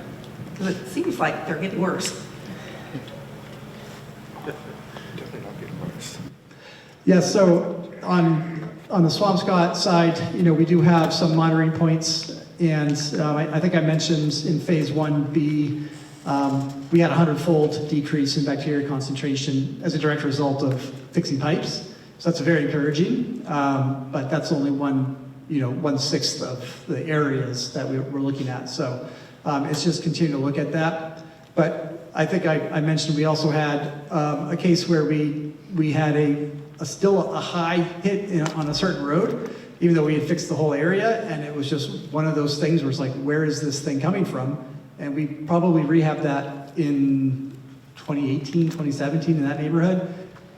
Because it seems like they're getting worse. Definitely not getting worse. Yeah, so on the Swampscott side, we do have some monitoring points, and I think I mentioned in phase 1B, we had a 100-fold decrease in bacteria concentration as a direct result of fixing pipes. So that's very encouraging, but that's only 1/6 of the areas that we're looking at. So it's just continuing to look at that. But I think I mentioned we also had a case where we had still a high hit on a certain road, even though we had fixed the whole area, and it was just one of those things where it's like, where is this thing coming from? And we probably rehabbed that in 2018, 2017, in that neighborhood.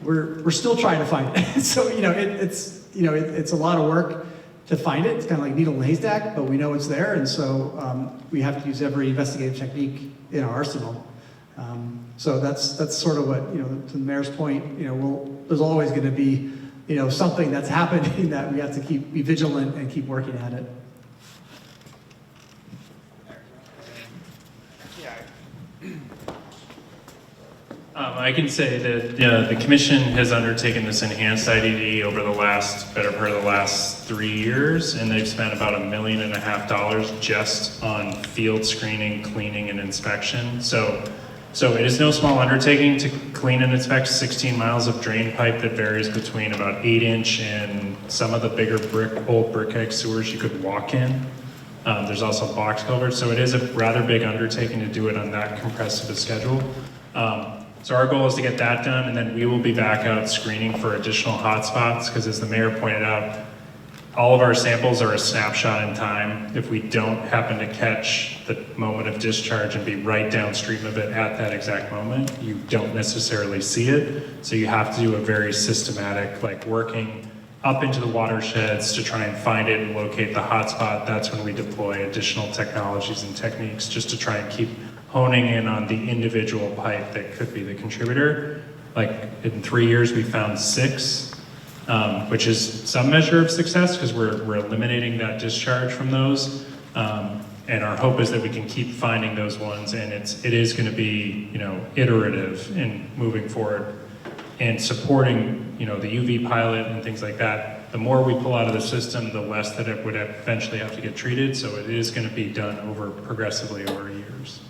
We're still trying to find it. So it's a lot of work to find it. It's kind of like needle in a haystack, but we know it's there, and so we have to use every investigative technique in our arsenal. So that's sort of what, to the mayor's point, there's always going to be, something that's happening that we have to be vigilant and keep working at it. I can say that the commission has undertaken this enhanced IDD over the better part of the last 3 years, and they've spent about $1.5 million just on field screening, cleaning, and inspection. So it is no small undertaking to clean and inspect 16 miles of drain pipe that varies between about 8-inch and some of the bigger old brick sewers you could walk in. There's also box culverts, so it is a rather big undertaking to do it on that compressed of a schedule. So our goal is to get that done, and then we will be back out screening for additional hotspots, because as the mayor pointed out, all of our samples are a snapshot in time. If we don't happen to catch the moment of discharge and be right downstream of it at that exact moment, you don't necessarily see it. So you have to do a very systematic, working up into the watersheds to try and find it and locate the hotspot. That's when we deploy additional technologies and techniques just to try and keep honing in on the individual pipe that could be the contributor. In 3 years, we found 6. Which is some measure of success, because we're eliminating that discharge from those. And our hope is that we can keep finding those ones, and it is going to be iterative in moving forward and supporting the UV pilot and things like that. The more we pull out of the system, the less that it would eventually have to get treated. So it is going to be done progressively over years.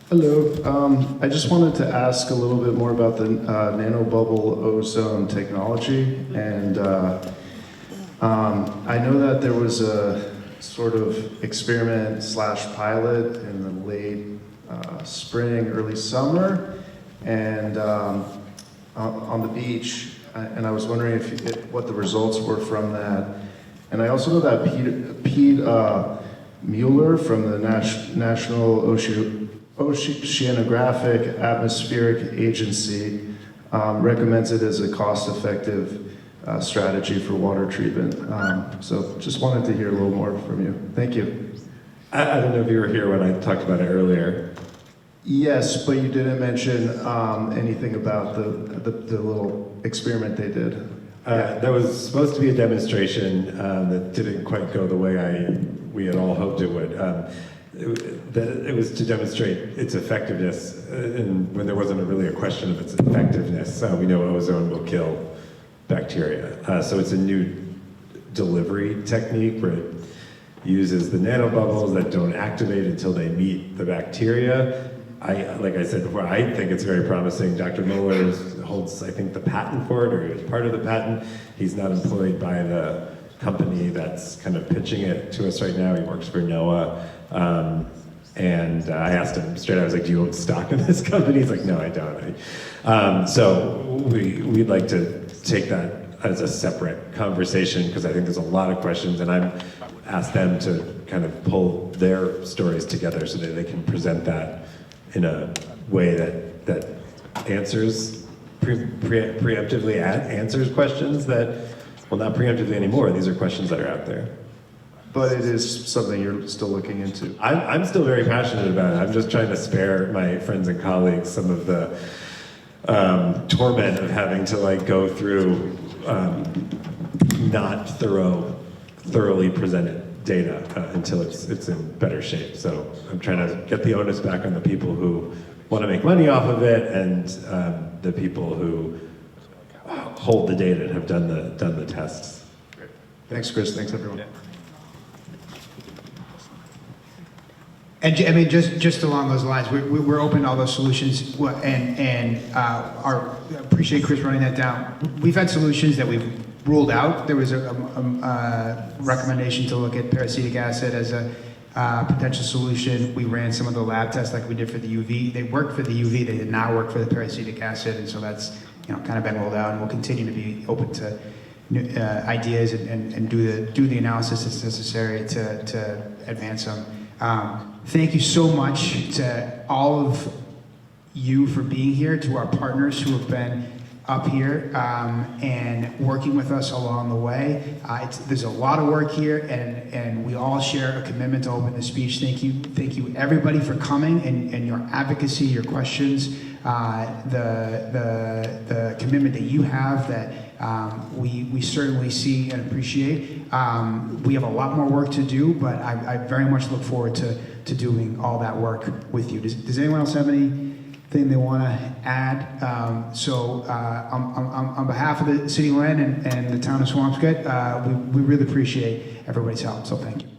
Hello. I just wanted to ask a little bit more about the nanobubble ozone technology. And I know that there was a sort of experiment / pilot in the late spring, early summer, and on the beach. And I was wondering what the results were from that. And I also know that Pete Mueller from the National Oceanographic Atmospheric Agency recommends it as a cost-effective strategy for water treatment. So just wanted to hear a little more from you. Thank you. I don't know if you were here when I talked about it earlier. Yes, but you didn't mention anything about the little experiment they did. That was supposed to be a demonstration that didn't quite go the way we had all hoped it would. It was to demonstrate its effectiveness, and when there wasn't really a question of its effectiveness. We know ozone will kill bacteria. So it's a new delivery technique where it uses the nanobubbles that don't activate until they meet the bacteria. Like I said before, I think it's very promising. Dr. Mueller holds, I think, the patent for it, or he was part of the patent. He's not employed by the company that's kind of pitching it to us right now. He works for NOAA. And I asked him straight out, I was like, do you own stock in this company? He's like, no, I don't. So we'd like to take that as a separate conversation, because I think there's a lot of questions, and I've asked them to kind of pull their stories together so that they can present that in a way that answers, preemptively answers questions that, well, not preemptively anymore, these are questions that are out there. But it is something you're still looking into. I'm still very passionate about it. I'm just trying to spare my friends and colleagues some of the torment of having to go through not thoroughly presented data until it's in better shape. So I'm trying to get the onus back on the people who want to make money off of it, and the people who hold the data and have done the tests. Great. Thanks, Chris. Thanks, everyone. And I mean, just along those lines, we're open to all those solutions, appreciate Chris running that down. We've had solutions that we've ruled out. There was a recommendation to look at paracetic acid as a potential solution. We ran some of the lab tests like we did for the UV. They worked for the UV, they did not work for the paracetic acid, and so that's kind of been rolled out, and we'll continue to be open to new ideas and do the analysis that's necessary to advance them. Thank you so much to all of you for being here, to our partners who have been up here and working with us along the way. There's a lot of work here, and we all share a commitment to open the speech. Thank you everybody for coming and your advocacy, your questions, the commitment that you have that we certainly see and appreciate. We have a lot more work to do, but I very much look forward to doing all that work with you. Does anyone else have anything they want to add? On behalf of the City of Lynn and the town of Swampscott, we really appreciate everybody's help, so thank you.